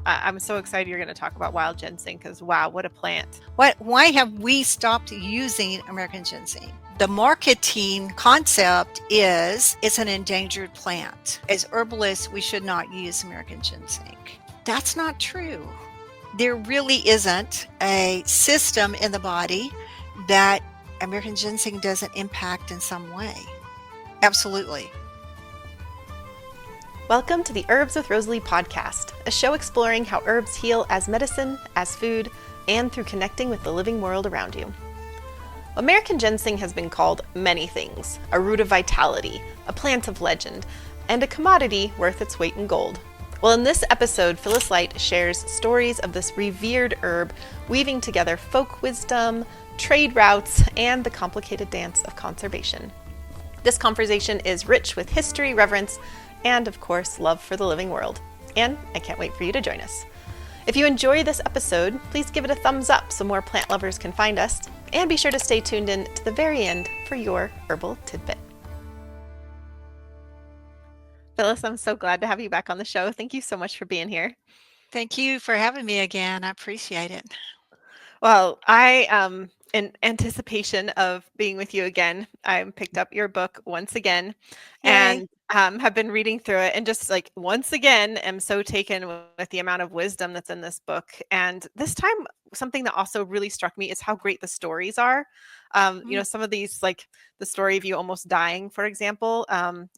I'm so excited you're going to talk about wild ginseng because wow, what a plant. Why have we stopped using American ginseng? The marketing concept is it's an endangered plant. As herbalists, we should not use American ginseng. That's not true. There really isn't a system in the body that American ginseng doesn't impact in some way. Absolutely. Welcome to the Herbs with Rosalee podcast, a show exploring how herbs heal as medicine, as food, and through connecting with the living world around you. American ginseng has been called many things: a root of vitality, a plant of legend, and a commodity worth its weight in gold. Well, in this episode, Phyllis Light shares stories of this revered herb, weaving together folk wisdom, trade routes, and the complicated dance of conservation. This conversation is rich with history, reverence, and of course, love for the living world. And I can't wait for you to join us. If you enjoy this episode, please give it a thumbs up so more plant lovers can find us, and be sure to stay tuned in to the very end for your herbal tidbit. Phyllis, I'm so glad to have you back on the show. Thank you so much for being here. Thank you for having me again. I appreciate it. Well, in anticipation of being with you again, I picked up your book once again. Yay. And have been reading through it, and just like once again am so taken with the amount of wisdom that's in this book. And this time, something that also really struck me is how great the stories are. Some of these, like the story of you almost dying, for example,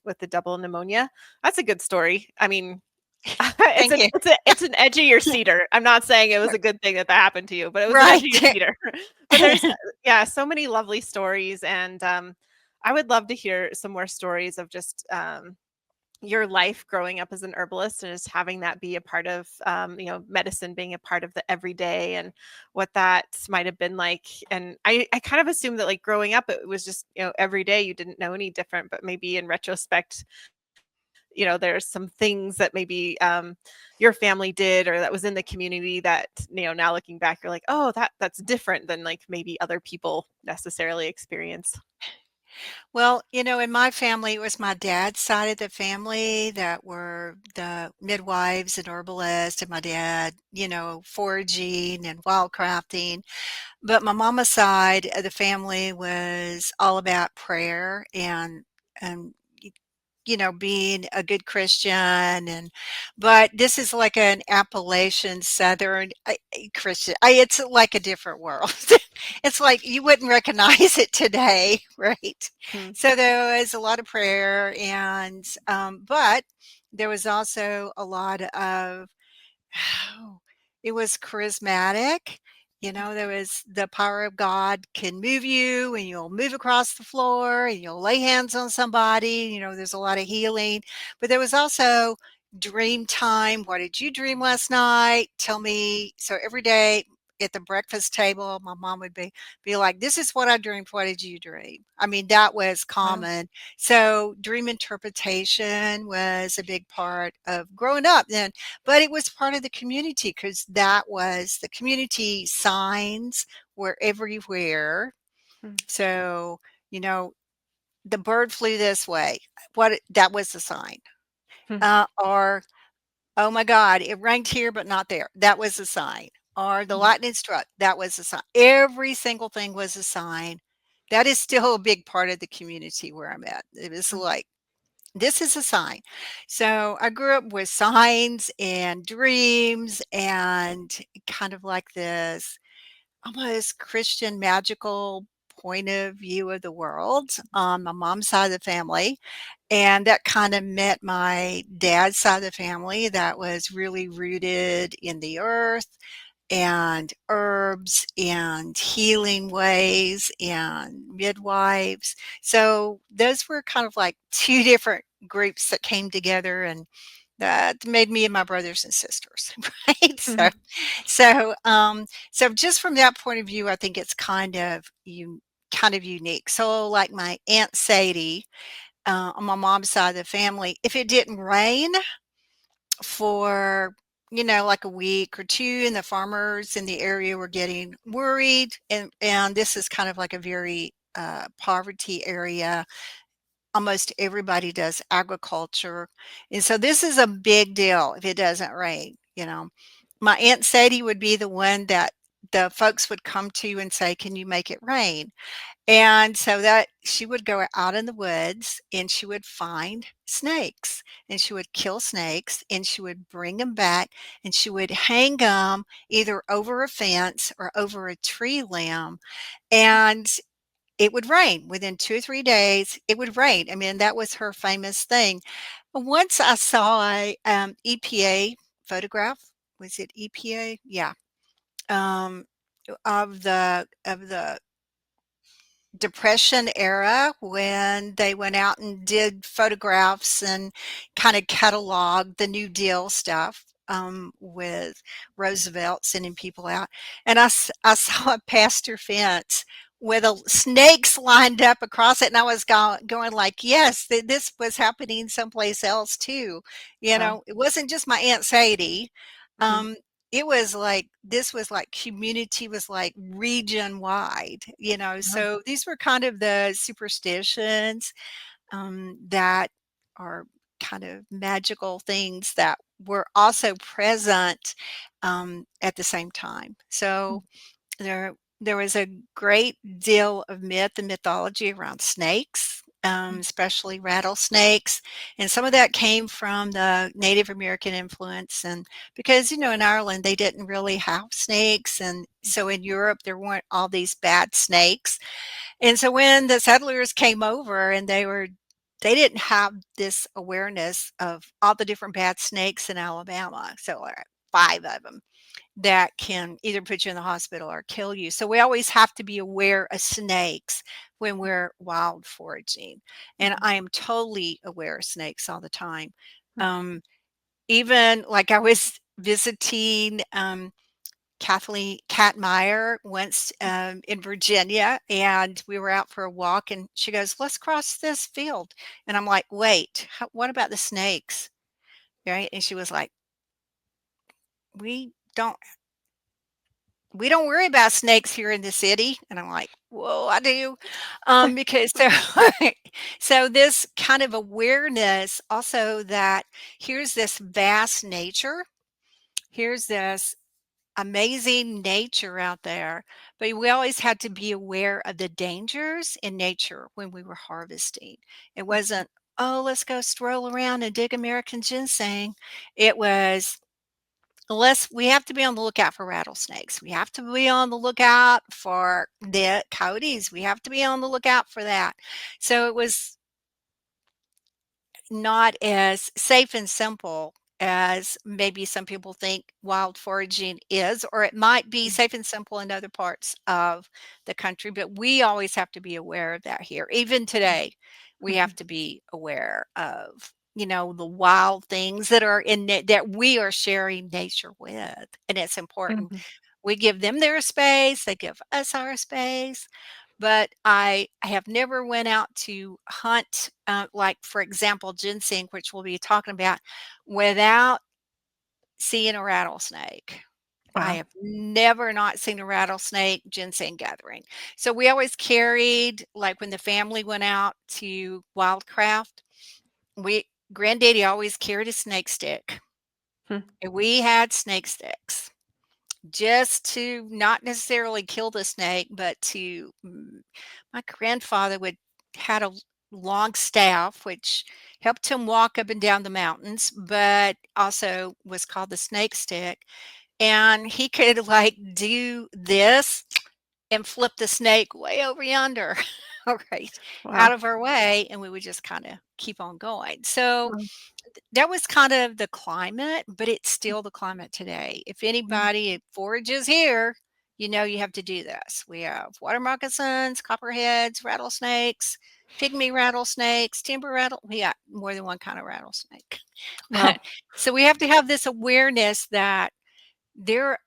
with the double pneumonia. That's a good story. I mean, it's an edge of your cedar. I'm not saying it was a good thing that happened to you, but it was an edge of your cedar. But there's so many lovely stories, and I would love to hear some more stories of just your life growing up as an herbalist and just having that be a part of medicine being a part of the everyday, and what that might have been like. And I kind of assumed that, like, growing up it was just every day, you didn't know any different, but maybe in retrospect there's some things that maybe your family did or that was in the community that now looking back you're like, oh, that's different than like maybe other people necessarily experience. Well, in my family, it was my dad's side of the family that were the midwives and herbalists, and my dad, foraging and wildcrafting. But my mama's side of the family was all about prayer and being a good Christian. But this is like an Appalachian Southern Christian. It's like a different world. It's like you wouldn't recognize it today, right? So there was a lot of prayer, and but there was also a lot of it was charismatic. There was the power of God can move you, and you'll move across the floor and you'll lay hands on somebody. There's a lot of healing, but there was also dream time. What did you dream last night? Tell me. So every day at the breakfast table, my mom would be like, this is what I dreamed. What did you dream? I mean, that was common. Wow. So dream interpretation was a big part of growing up then, but it was part of the community because that was the community. Signs were everywhere. So, the bird flew this way. That was the sign. Or, oh my God, it rained here, but not there. That was a sign. Or the lightning struck. That was a sign. Every single thing was a sign. That is still a big part of the community where I'm at. It was like, this is a sign. So I grew up with signs and dreams and kind of like this almost Christian magical point of view of the world on my mom's side of the family. And that kind of met my dad's side of the family that was really rooted in the earth and herbs and healing ways and midwives. So those were kind of like two different groups that came together, and that made me and my brothers and sisters, right? So just from that point of view, I think it's kind of unique. So like my Aunt Sadie, on my mom's side of the family, if it didn't rain for like a week or two, and the farmers in the area were getting worried, and this is kind of like a very poverty area. Almost everybody does agriculture, and so this is a big deal if it doesn't rain. my Aunt Sadie would be the one that the folks would come to and say, "Can you make it rain?" And so that she would go out in the woods and she would find snakes and she would kill snakes and she would bring them back and she would hang them either over a fence or over a tree limb, and it would rain within 2 or 3 days. It would rain. I mean, that was her famous thing. Once I saw a EPA photograph. Was it EPA? Yeah. Um, of the Depression era when they went out and did photographs and kind of cataloged the New Deal stuff, with Roosevelt sending people out. And I saw a pasture fence with snakes lined up across it, and I was going like, yes, this was happening someplace else too. Wow. It wasn't just my Aunt Sadie. Mhm. Um, it was like this was like community was like region wide, Wow. so these were kind of the superstitions, that are kind of magical things that were also present, at the same time. Mm. So there was a great deal of myth and mythology around snakes, Mm. especially rattlesnakes, and some of that came from the Native American influence. And because in Ireland they didn't really have snakes, and so in Europe there weren't all these bad snakes. And so when the settlers came over and they didn't have this awareness of all the different bad snakes in Alabama. So like 5 of them that can either put you in the hospital or kill you. So we always have to be aware of snakes when we're wild foraging. And Mhm. I am totally aware of snakes all the time. Mm. Um, Even like I was visiting Kathleen Kat Meyer once, in Virginia, and we were out for a walk, and she goes, "Let's cross this field." And I'm like, "Wait, what about the snakes?" Right? And she was like, "We don't we don't worry about snakes here in the city." And I'm like, "Whoa, I do." Because so so this kind of awareness also that here's this vast nature, here's this amazing nature out there, but we always had to be aware of the dangers in nature when we were harvesting. It wasn't, "Oh, let's go stroll around and dig American ginseng." It was, we have to be on the lookout for rattlesnakes. We have to be on the lookout for the coyotes. We have to be on the lookout for that. So it was not as safe and simple as maybe some people think wild foraging is, or it might be safe and simple in other parts of the country, but we always have to be aware of that here. Even today, we have Mhm. to be aware of, the wild things that are that we are sharing nature with, and it's important. Mhm. We give them their space, they give us our space, but I have never went out to hunt, like, for example, ginseng, which we'll be talking about, without seeing a rattlesnake. I Wow. have never not seen a rattlesnake ginseng gathering. So we always carried, like when the family went out to wildcraft, we granddaddy always carried a snake stick, Hmm. and we had snake sticks just to not necessarily kill the snake, but to my grandfather would had a long staff which helped him walk up and down the mountains, but also was called the snake stick. And he could like do this and flip the snake way over yonder, right, out Wow. of our way, and we would just kind of keep on going. So Wow. that was kind of the climate, but it's still the climate today. If Mm. anybody forages here, you have to do this. We have water moccasins, copperheads, rattlesnakes, pygmy rattlesnakes, timber rattle. We got more than one kind of rattlesnake. Wow. So we have to have this awareness that there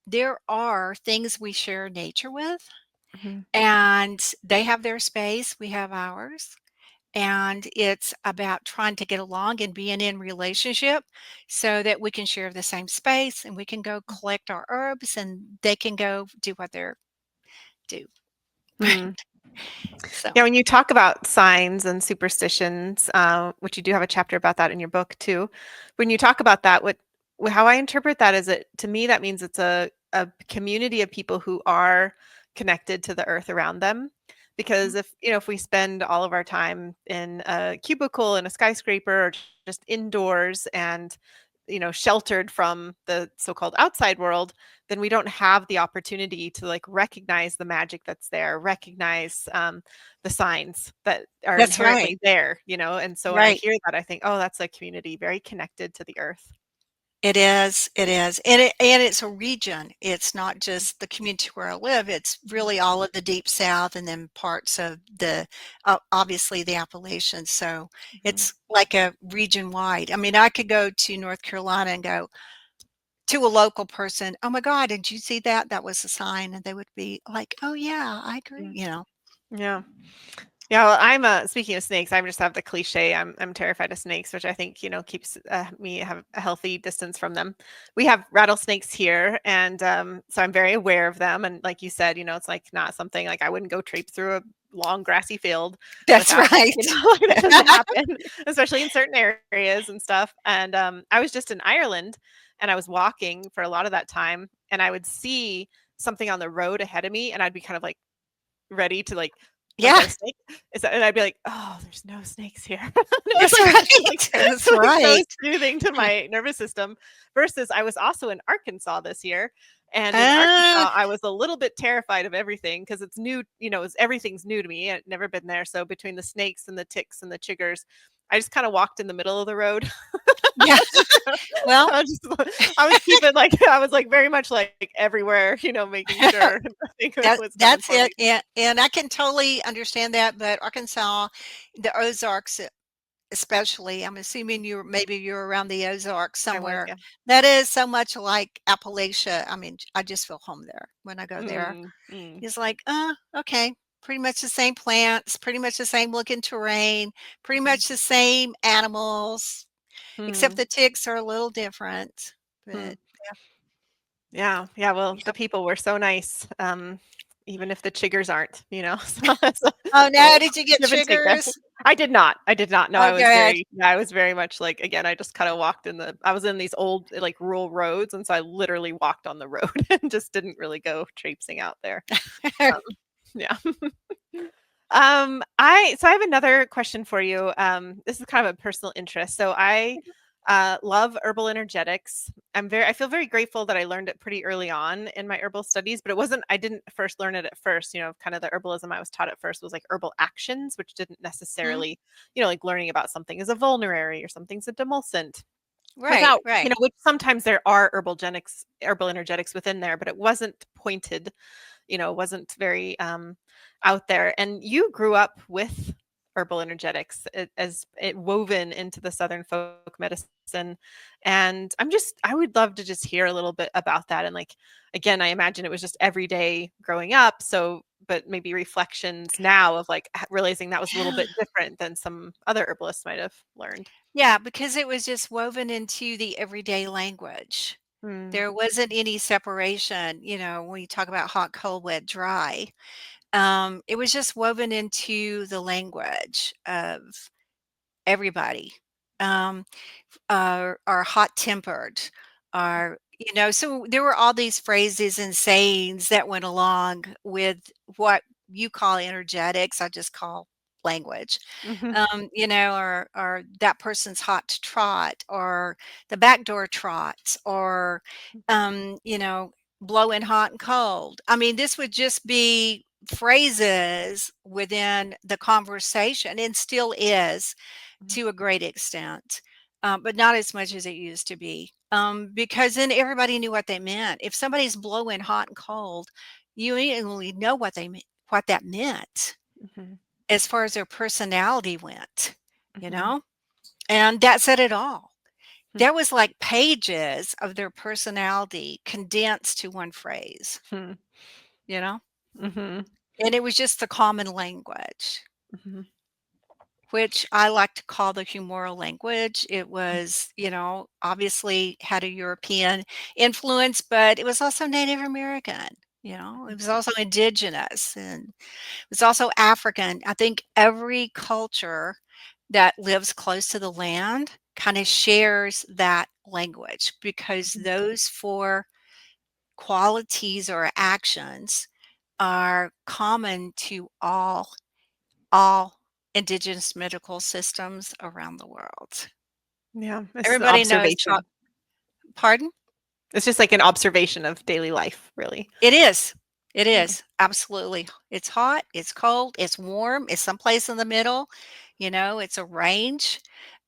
there are things we share nature with, Mhm. and they have their space, we have ours. And it's about trying to get along and being in relationship so that we can share the same space and we can go collect our herbs and they can go do what they're do. Mm. So Yeah, when you talk about signs and superstitions, which you do have a chapter about that in your book too, when you talk about that, how I interpret that is it to me that means it's a community of people who are connected to the earth around them. Because if if we spend all of our time in a cubicle in a skyscraper or just indoors and sheltered from the so-called outside world, then we don't have the opportunity to like recognize the magic that's there, recognize the signs that are That's right. inherently there. And so when I Right. hear that, I think, oh, that's a community very connected to the earth. It is, and it's a region. It's not just the community where I live. It's really all of the Deep South, and then parts of the, obviously the Appalachians. So Mhm. it's like a region wide. I mean, I could go to North Carolina and go to a local person, "Oh my God, did you see that? That was a sign," and they would be like, "Oh yeah, I agree." Mm. You know. Yeah. Yeah, well, I'm speaking of snakes, I just have the cliche. I'm terrified of snakes, which I think keeps me have a healthy distance from them. We have rattlesnakes here, and so I'm very aware of them. And like you said, it's like not something like I wouldn't go traipse through a long grassy field That's without, right. like that doesn't happen, especially in certain areas and stuff. And I was just in Ireland, and I was walking for a lot of that time, and I would see something on the road ahead of me, and I'd be kind of like ready to like Yeah, that a snake? Is that and I'd be like, "Oh, there's no snakes here." It was that's like such a, right. That's like so right. soothing to my nervous system versus I was also in Arkansas this year. And in Uh, Arkansas, I was a little bit terrified of everything because it's new, everything's new to me. I'd never been there. So between the snakes and the ticks and the chiggers, I just kind of walked in the middle of the road. yeah. Well, I was I was keeping like I was like very much like everywhere, making sure nothing was coming That's for me. it, and I can totally understand that, but Arkansas, the Ozarks, especially, I'm assuming you're around the Ozarks I was, somewhere. yeah. That is so much like Appalachia. I mean, I just feel home there when I go there. Mm, mm, It's like, okay, pretty much the same plants, pretty much the same looking terrain, pretty mhm, much the same animals, except mm, the ticks are a little different. mm. But Yeah, yeah, well, the yep. people were so nice, even if the chiggers aren't, so Oh so no, did you get give and take there. triggers? I did not, no, Oh, good. I was very much like again, I just kinda walked I was in these old, like, rural roads, and so I literally walked on the road and just didn't really go traipsing out there. Um, yeah. I have another question for you. This is kind of a personal interest. So I love herbal energetics. I feel very grateful that I learned it pretty early on in my herbal studies, but I didn't first learn it at first. Kind of the herbalism I was taught at first was like herbal actions, which didn't Mhm. necessarily, like learning about something as a vulnerary or something's a demulcent Right, without, right. which sometimes there are herbal energetics within there, but it wasn't pointed, wasn't very out there. And you grew up with herbal energetics as it woven into the Southern folk medicine. And I would love to just hear a little bit about that. And like, again, I imagine it was just every day growing up. So, but maybe reflections now of like realizing that was a little Yeah. bit different than some other herbalists might have learned. Yeah, because it was just woven into the everyday language. Mm, There wasn't any separation, when you talk about hot, cold, wet, dry. It was just woven into the language of everybody. Um, are hot-tempered, are so there were all these phrases and sayings that went along with what you call energetics, I just call language. mhm, Or that person's hot to trot, or the back door trot, or blowing hot and cold. I mean, this would just be phrases within the conversation, and still is mhm, to a great extent, but not as much as it used to be. Because then everybody knew what they meant. If somebody's blowing hot and cold, you immediately know what that meant mhm, as far as their personality went, you mhm, know? And that said it all. mhm, There was like pages of their personality condensed to one phrase, mhm, you know? mhm, And it was just the common language, mhm, which I like to call the humoral language. It was, obviously had a European influence, but it was also Native American. It was also indigenous, and it was also African. I think every culture that lives close to the land kind of shares that language, because those four qualities or actions are common to all indigenous medical systems around the world. Yeah, it's an Everybody knows observation. pardon? It's just like an observation of daily life, really. It is. It Yeah. is, absolutely. It's hot, it's cold, it's warm, it's someplace in the middle, it's a range.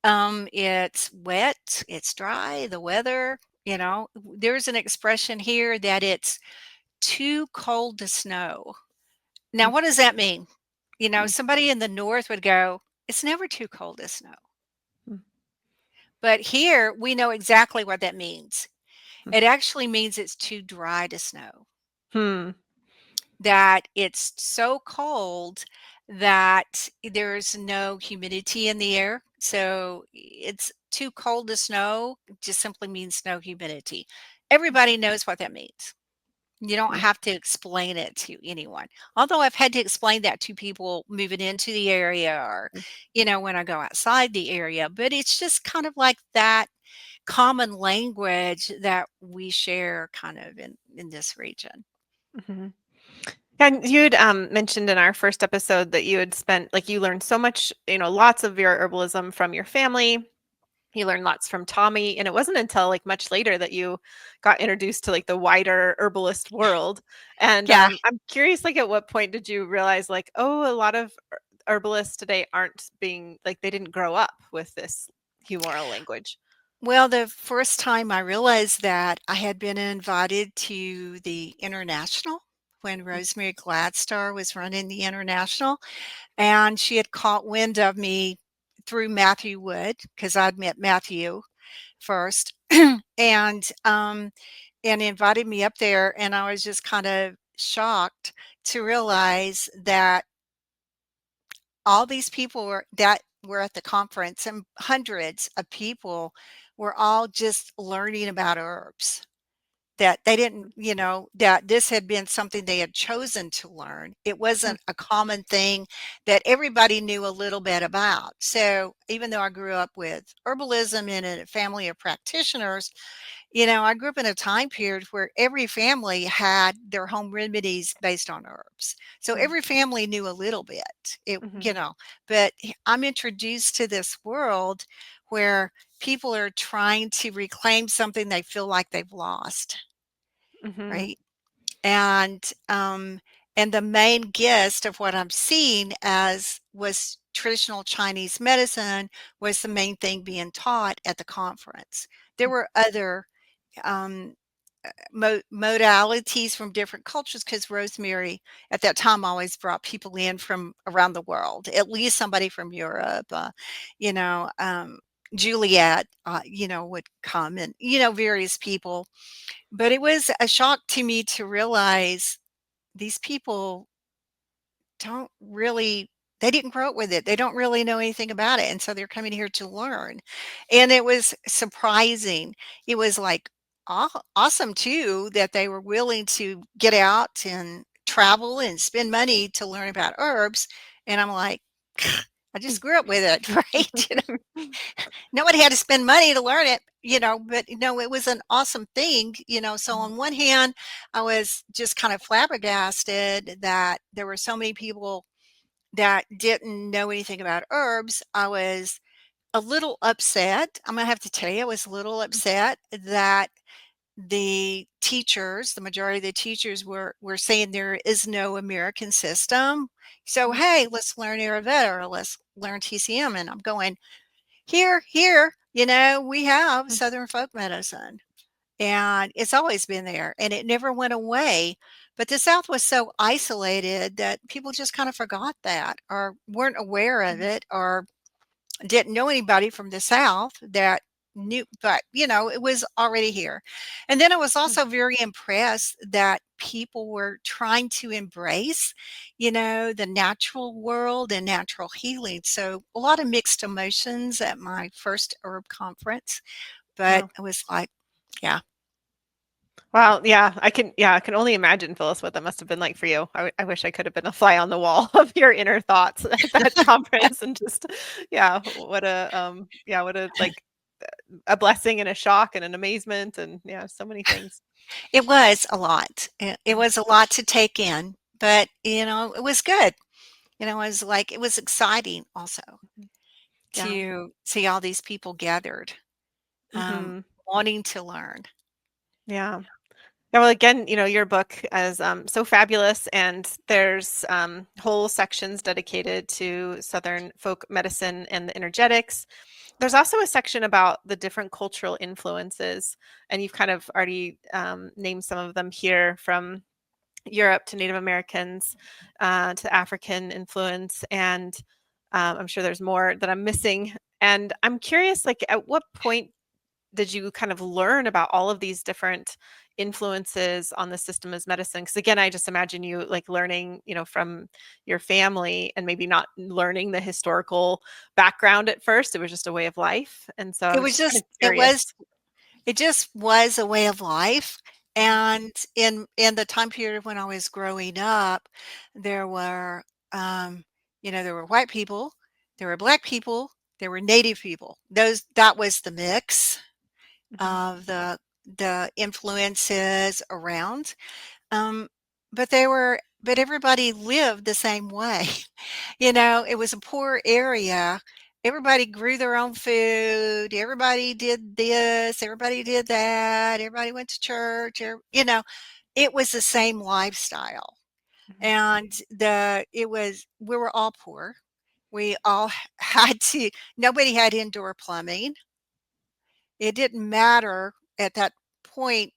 It's wet, it's dry, the weather, there's an expression here that it's too cold to snow. Now, what does that mean? Mm, Somebody in the north would go, "It's never too cold to snow." mm, But here, we know exactly what that means. mm. It actually means it's too dry to snow. Hmm. That it's so cold that there's no humidity in the air. So it's too cold to snow just simply means no humidity. Everybody knows what that means. You don't Hmm. have to explain it to anyone. Although I've had to explain that to people moving into the area or, when I go outside the area, but it's just kind of like that common language that we share kind of in this region. Mhm. And you'd mentioned in our first episode that you had spent, like, you learned so much, lots of your herbalism from your family. You learned lots from Tommy, and it wasn't until like much later that you got introduced to like the wider herbalist world. And Yeah. I'm curious, like, at what point did you realize, like, oh, a lot of herbalists today aren't being like they didn't grow up with this humoral language? Well, the first time I realized that I had been invited to the international when Rosemary Gladstar was running the international, and she had caught wind of me through Matthew Wood because I'd met Matthew first, and and invited me up there, and I was just kind of shocked to realize that all these people were at the conference, and hundreds of people were all just learning about herbs, that they didn't, that this had been something they had chosen to learn. It wasn't a common thing that everybody knew a little bit about. So even though I grew up with herbalism in a family of practitioners, I grew up in a time period where every family had their home remedies based on herbs. So every family knew a little bit. Mm-hmm. But I'm introduced to this world where people are trying to reclaim something they feel like they've lost, Mm-hmm. right? And and the main gist of what I'm seeing as was traditional Chinese medicine was the main thing being taught at the conference. There were other um, modalities from different cultures because Rosemary at that time always brought people in from around the world, at least somebody from Europe, you know, um, Juliet, would come and, various people. But it was a shock to me to realize these people don't really they didn't grow up with it. They don't really know anything about it. And so they're coming here to learn. And it was surprising. It was like awesome too that they were willing to get out and travel and spend money to learn about herbs. And I'm like, I just grew up with it, right? Nobody had to spend money to learn it, but it was an awesome thing. So on one hand, I was just kind of flabbergasted that there were so many people that didn't know anything about herbs. I was a little upset. I'm gonna have to tell you, I was a little upset that the majority of the teachers were saying there is no American system. So hey, let's learn Ayurveda or let's learn TCM. And I'm going, here, we have Southern folk medicine, and it's always been there, and it never went away. But the South was so isolated that people just kind of forgot that, or weren't aware of it, or didn't know anybody from the South that knew, but it was already here. And then I was also very impressed that people were trying to embrace, the natural world and natural healing. So a lot of mixed emotions at my first herb conference, but Wow. it was like, yeah. Wow. Yeah, I can only imagine, Phyllis, what that must have been like for you. I wish I could have been a fly on the wall of your inner thoughts at that conference and just, yeah, what a, like a blessing and a shock and an amazement and yeah, so many things. It was a lot. It was a lot to take in, but, it was good. It was exciting also Yeah. to see all these people gathered, Hmm. wanting to learn. Yeah. Yeah, well, again, your book is so fabulous, and there's whole sections dedicated to Southern folk medicine and the energetics. There's also a section about the different cultural influences, and you've kind of already named some of them here, from Europe to Native Americans to African influence, and I'm sure there's more that I'm missing. And I'm curious, like, at what point did you kind of learn about all of these different influences on the system as medicine? Because again, I just imagine you like learning, from your family and maybe not learning the historical background at first. It was just a way of life. And so I It was was just kind just of curious. it just was a way of life, Mhm, and in the time period when I was growing up, there were, there were white people, there were black people, there were native people. That was the mix mhm, of the influences around, um, but everybody lived the same way. It was a poor area. Everybody grew their own food. Everybody did this. Everybody did that. Everybody went to church. It was the same lifestyle. mhm, And we were all poor. We all had to, nobody had indoor plumbing. It didn't matter at that point,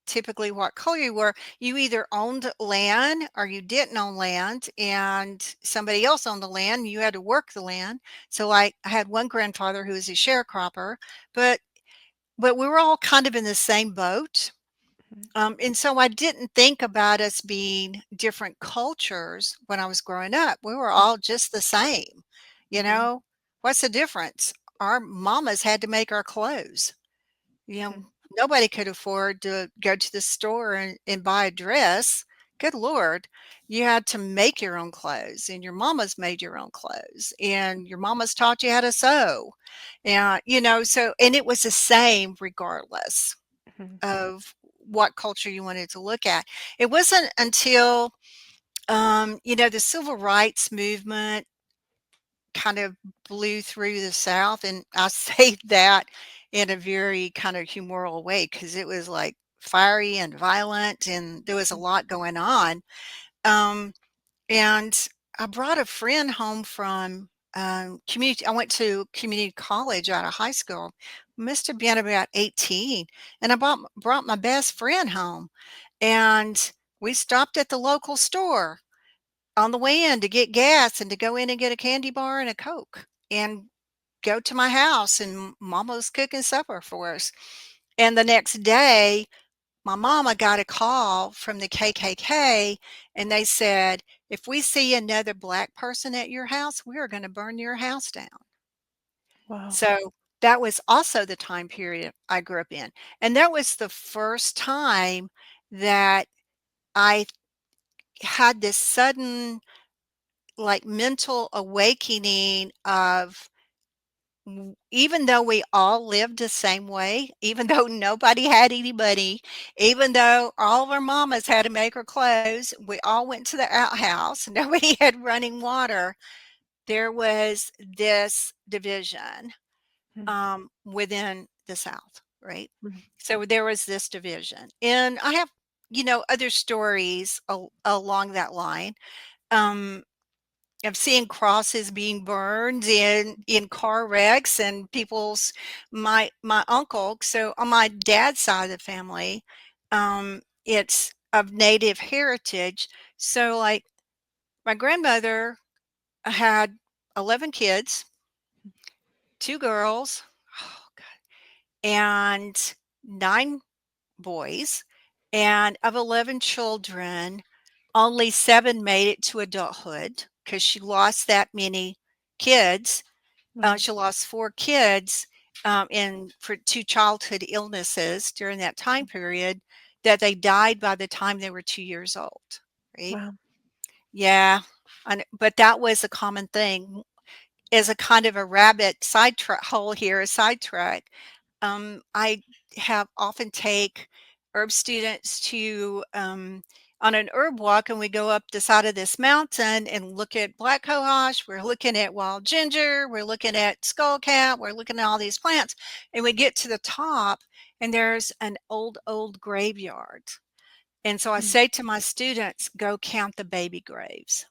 typically what color you were. You either owned land or you didn't own land, and somebody else owned the land. You had to work the land. So, like, I had one grandfather who was a sharecropper, but we were all kind of in the same boat. mhm, And so I didn't think about us being different cultures when I was growing up. We were all just the same. You mhm, know, what's the difference? Our mamas had to make our clothes. You know, mhm, Nobody could afford to go to the store and buy a dress. Good Lord. You had to make your own clothes, and your mamas made your own clothes, and your mamas taught you how to sew. And, and it was the same regardless mhm, of what culture you wanted to look at. It wasn't until, the civil rights movement kind of blew through the South, and I say that in a very kind of humoral way because it was, like, fiery and violent, and there was a mhm, lot going on, um, and I brought a friend home from, community I went to community college out of high school, must have been about 18, and I brought my best friend home, and we stopped at the local store on the way in to get gas and to go in and get a candy bar and a Coke and go to my house, and mama was cooking supper for us. And the next day, my mama got a call from the KKK, and they said, "If we see another black person at your house, we are going to burn your house down." wow. So that was also the time period I grew up in. And that was the first time that I had this sudden, like, mental awakening of, even though we all lived the same way, even though nobody had any money, even though all of our mamas had to make our clothes, we all went to the outhouse, nobody had running water, there was this division, Mhm, within the South, right? mhm, So there was this division. And I have, other stories along that line. Um, of seeing crosses being burned in car wrecks and people's my uncle. So on my dad's side of the family, it's of native heritage. So, like, my grandmother had 11 kids, 2 girls, oh god, and 9 boys. And of 11 children, only 7 made it to adulthood because she lost that many kids. wow, She lost 4 kids, for 2 childhood illnesses during that time period that they died by the time they were 2 years old, right? wow. Yeah, but that was a common thing. as a kind of a rabbit hole here, a sidetrack, I have often take herb students to on an herb walk, and we go up the side of this mountain and look at black cohosh. We're looking at wild ginger. We're looking at skullcap. We're looking at all these plants, and we get to the top, and there's an old graveyard. And so I say to my students, go count the baby graves.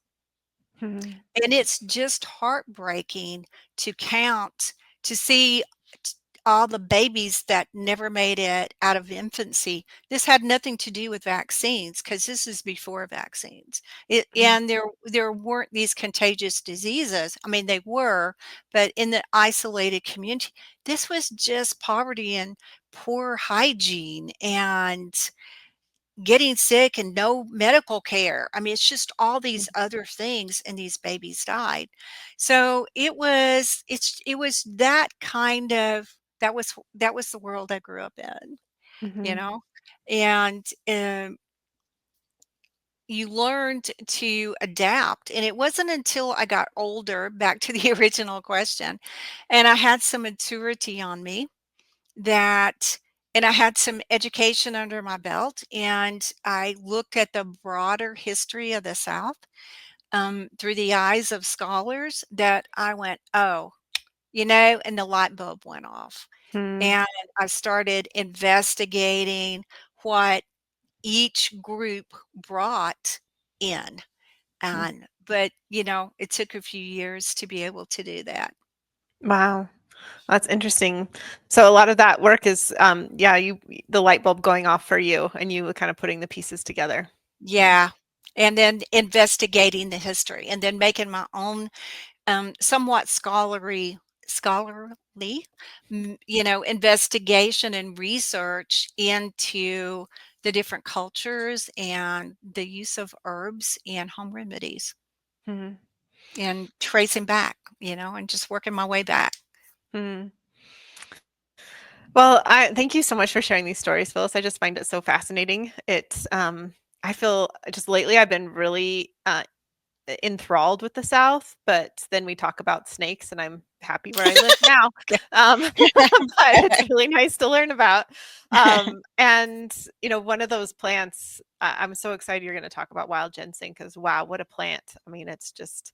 Mhm. And it's just heartbreaking to count, to see t all the babies that never made it out of infancy. This had nothing to do with vaccines, because this is before vaccines. Mhm. And there weren't these contagious diseases. I mean, they were, but in the isolated community, this was just poverty and poor hygiene and getting sick and no medical care. I mean, it's just all these other things, and these babies died. So it was that kind of, that was the world I grew up in, you Mhm. know? And you learned to adapt. And it wasn't until I got older, back to the original question, and I had some maturity on me, that and I had some education under my belt, and I looked at the broader history of the South, through the eyes of scholars, that I went, "Oh," and the light bulb went off. Mhm. And I started investigating what each group brought in. But, it took a few years to be able to do that. Wow, that's interesting. So a lot of that work is, yeah, the light bulb going off for you, and you kind of putting the pieces together. Yeah. Yeah. And then investigating the history, and then making my own, somewhat scholarly, investigation and research into the different cultures and the use of herbs and home remedies, Mhm. and tracing back, and just working my way back. Mhm. Well, I thank you so much for sharing these stories, Phyllis. I just find it so fascinating. I feel just lately I've been really enthralled with the South, but then we talk about snakes, and I'm happy where I live now. But it's really nice to learn about. And one of those plants, I'm so excited you're going to talk about wild ginseng, because wow, what a plant! I mean, it's just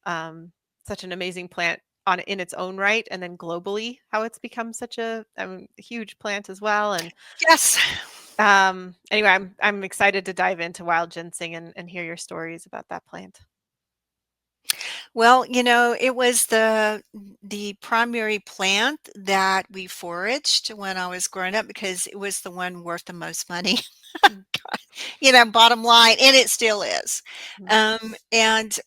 um, such an amazing plant in its own right, and then globally, how it's become such a huge plant as well. And Yes. anyway, I'm excited to dive into wild ginseng and hear your stories about that plant. Well, it was the primary plant that we foraged when I was growing up, because it was the one worth the most money. Mm, Bottom line, and it still is. mm, And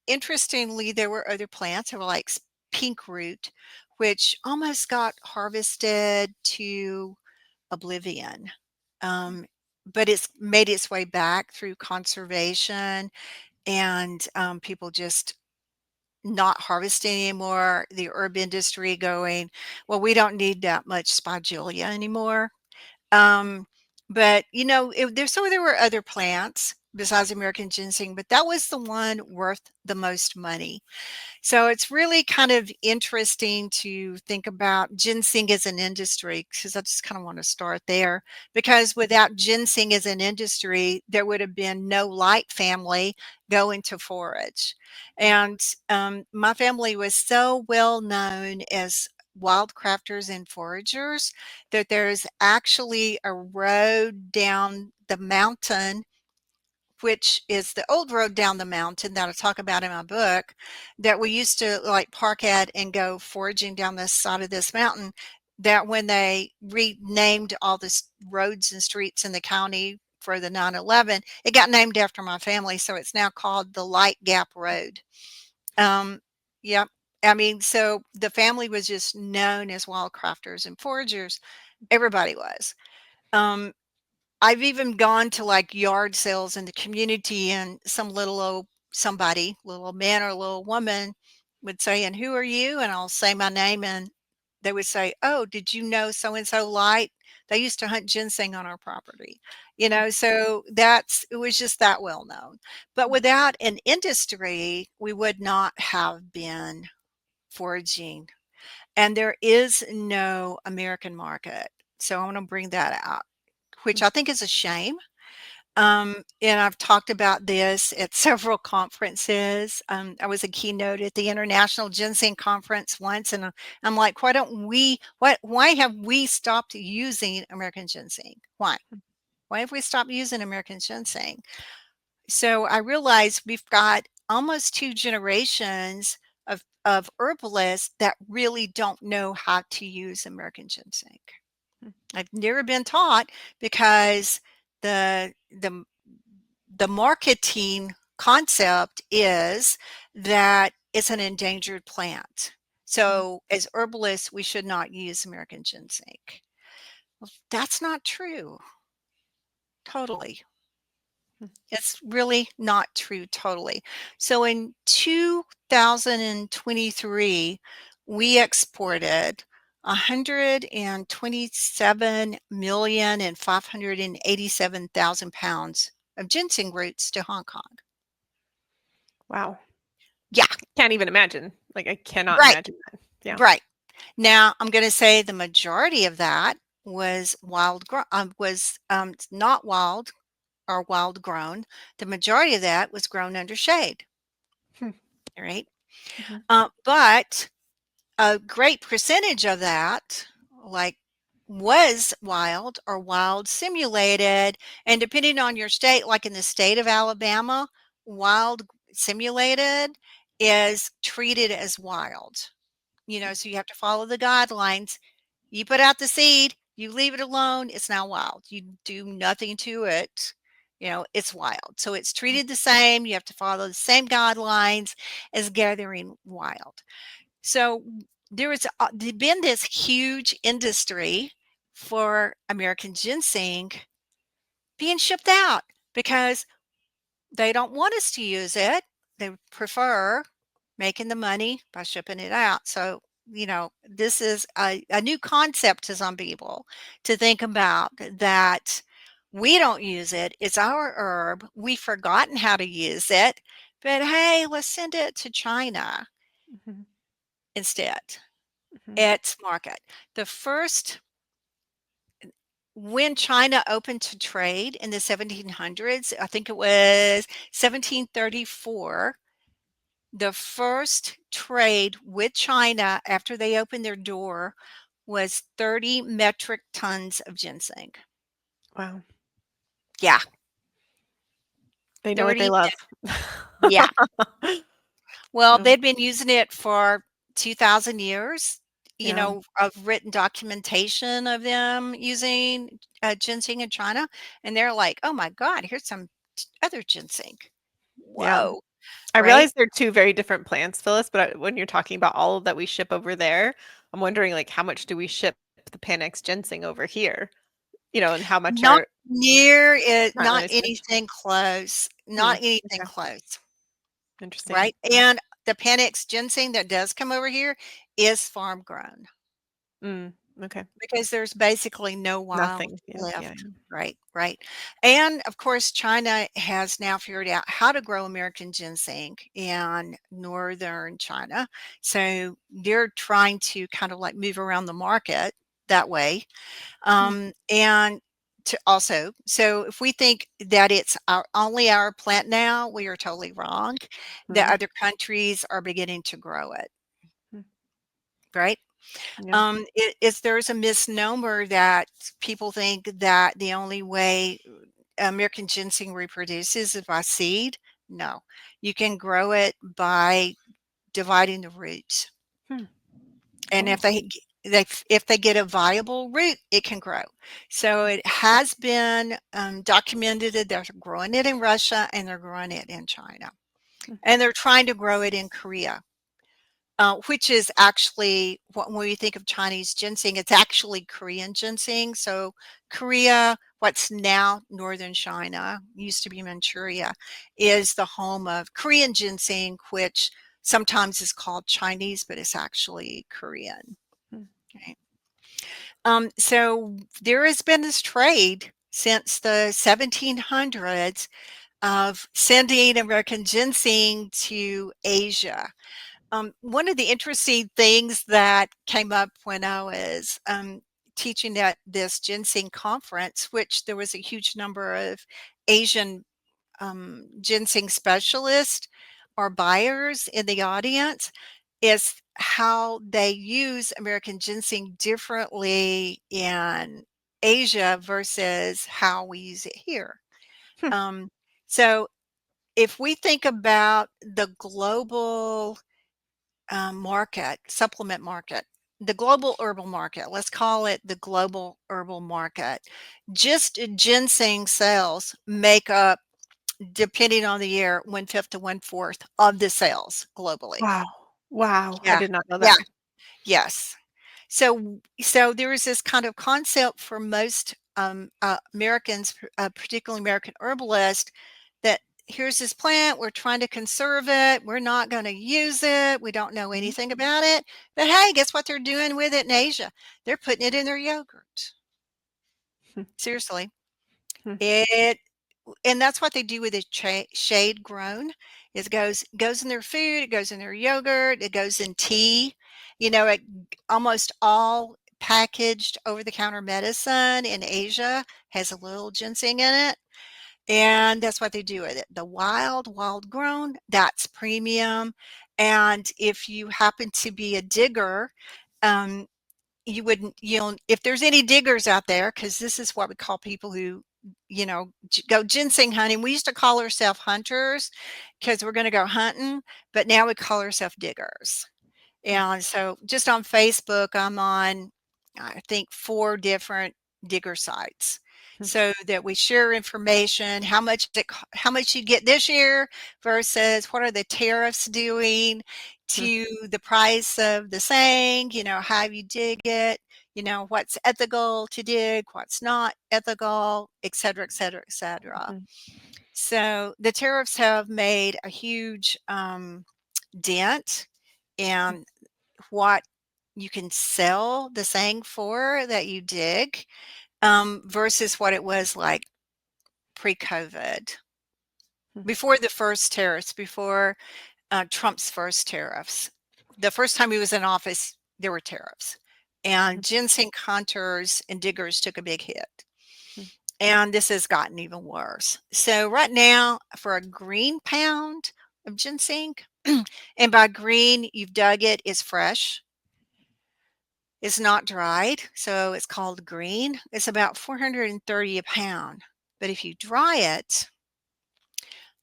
interestingly, there were other plants. There were like pink root, which almost got harvested to oblivion. Um, but it's made its way back through conservation, and people just not harvesting anymore. The herb industry going, well, we don't need that much spigelia anymore. Um, but there were other plants besides American ginseng, but that was the one worth the most money. So it's really kind of interesting to think about ginseng as an industry, because I just kind of want to start there. Because without ginseng as an industry, there would have been no Light family going to forage. And my family was so well known as wildcrafters and foragers that there's actually a road down the mountain, which is the old road down the mountain that I talk about in my book, that we used to like park at and go foraging down this side of this mountain. That when they renamed all the roads and streets in the county for the 9/11, it got named after my family. So it's now called the Light Gap Road. Um, yep. I mean, so the family was just known as wildcrafters and foragers. Everybody was. Um, I've even gone to, like, yard sales in the community, and some little old somebody, little man or little woman, would say, "And who are you?" And I'll say my name, and they would say, "Oh, did you know so and so Light? They used to hunt ginseng on our property." So it was just that well known. But without an industry, we would not have been foraging, and there is no American market. So I want to bring that out, which I think is a shame. And I've talked about this at several conferences. I was a keynote at the International Ginseng Conference once, and I'm like, why have we stopped using American ginseng? Why? Why have we stopped using American ginseng? So I realized we've got almost 2 generations of herbalists that really don't know how to use American ginseng. I've never been taught because the the marketing concept is that it's an endangered plant. So as herbalists, we should not use American ginseng. Well, that's not true. Totally. It's really not true totally. So in 2023, we exported 127,587,000 pounds of ginseng roots to Hong Kong. Wow. Yeah. Can't even imagine. Like, I cannot Right. imagine that. Yeah. Right. Now, I'm going to say the majority of that was not wild or wild grown. The majority of that was grown under shade. Hmm. Right. Mhm. But a great percentage of that, like, was wild or wild simulated. And depending on your state, like in the state of Alabama, wild simulated is treated as wild. So you have to follow the guidelines. You put out the seed, you leave it alone, it's now wild. You do nothing to it, it's wild. So it's treated the same. You have to follow the same guidelines as gathering wild. So there has been this huge industry for American ginseng being shipped out because they don't want us to use it. They prefer making the money by shipping it out. So, this is a new concept to some people to think about, that we don't use it. It's our herb. We've forgotten how to use it. But hey, let's send it to China Mhm. instead. Mhm. Its market. When China opened to trade in the 1700s, I think it was 1734, the first trade with China after they opened their door was 30 metric tons of ginseng. Wow. Yeah, They know what they 30. love. Yeah. Well, Yeah. they'd been using it for 2,000 years, Yeah. of written documentation of them using ginseng in China. And they're like, oh my God, here's some other ginseng. Yeah. Whoa. I Right? realize they're two very different plants, Phyllis, but when you're talking about all that we ship over there, I'm wondering, like, how much do we ship the Panax ginseng over here? And how much Not are near it, not not nearly so much? anything close, Hmm. not anything Okay. close. Interesting. Right? And the Panax ginseng that does come over here is farm grown Mm. Okay. because there's basically no wild Nothing. Yeah. Yeah. left. Right, right. And of course, China has now figured out how to grow American ginseng in northern China. So they're trying to kind of like move around the market that way. Hmm. And to also, so if we think that it's only our plant now, we are totally wrong. The Hmm. other countries are beginning to grow it, Hmm. right? Yeah. There's a misnomer that people think that the only way American ginseng reproduces is by seed. No, you can grow it by dividing the roots. Hmm. And Cool. if they get a viable root, it can grow. So it has been documented that they're growing it in Russia and they're growing it in China, Hmm. and they're trying to grow it in Korea. Which is actually when you think of Chinese ginseng, it's actually Korean ginseng. So Korea, what's now northern China, used to be Manchuria, is the home of Korean ginseng, which sometimes is called Chinese, but it's actually Korean. Hmm. Okay. So there has been this trade since the 1700s of sending American ginseng to Asia. One of the interesting things that came up when I was teaching at this ginseng conference, which there was a huge number of Asian ginseng specialists or buyers in the audience, is how they use American ginseng differently in Asia versus how we use it here. Hmm. So if we think about the global market, supplement market, the global herbal market, let's call it the global herbal market, just ginseng sales make up, depending on the year, 1/5 to 1/4 of the sales globally. Wow. Wow. I Yeah. did not know Yeah. that. Yes. So there is this kind of concept for most Americans, particularly American herbalists, that here's this plant, we're trying to conserve it, we're not going to use it, we don't know Mhm. anything about it. But hey, guess what they're doing with it in Asia? They're putting it in their yogurt. Hmm. Seriously. Hmm. It and that's what they do with the shade grown. It goes in their food, it goes in their yogurt, it goes in tea. Almost all packaged over-the-counter medicine in Asia has a little ginseng in it, and that's what they do with it. The wild grown, that's premium, and if you happen to be a digger, um, if there's any diggers out there, because this is what we call people who, go ginseng hunting. We used to call ourselves hunters because we're going to go hunting, but now we call ourselves diggers. And so just on Facebook, I'm on, I think, 4 different digger sites Hmm. so that we share information, how much you get this year versus what are the tariffs doing Hmm. to the price of the saying, how you dig it, what's ethical to dig, what's not ethical, et cetera, et cetera, et cetera. Hmm. So the tariffs have made a huge dent in what you can sell the saying for that you dig, versus what it was like pre-COVID, Hmm. before the first tariffs, before Trump's first tariffs. The first time he was in office, there were tariffs, Hmm. and ginseng hunters and diggers took a big hit. Hmm. And this has gotten even worse. So right now, for a green pound of ginseng, and by green, you've dug it, is fresh. It's not dried, so it's called green. It's about 430 a pound. But if you dry it,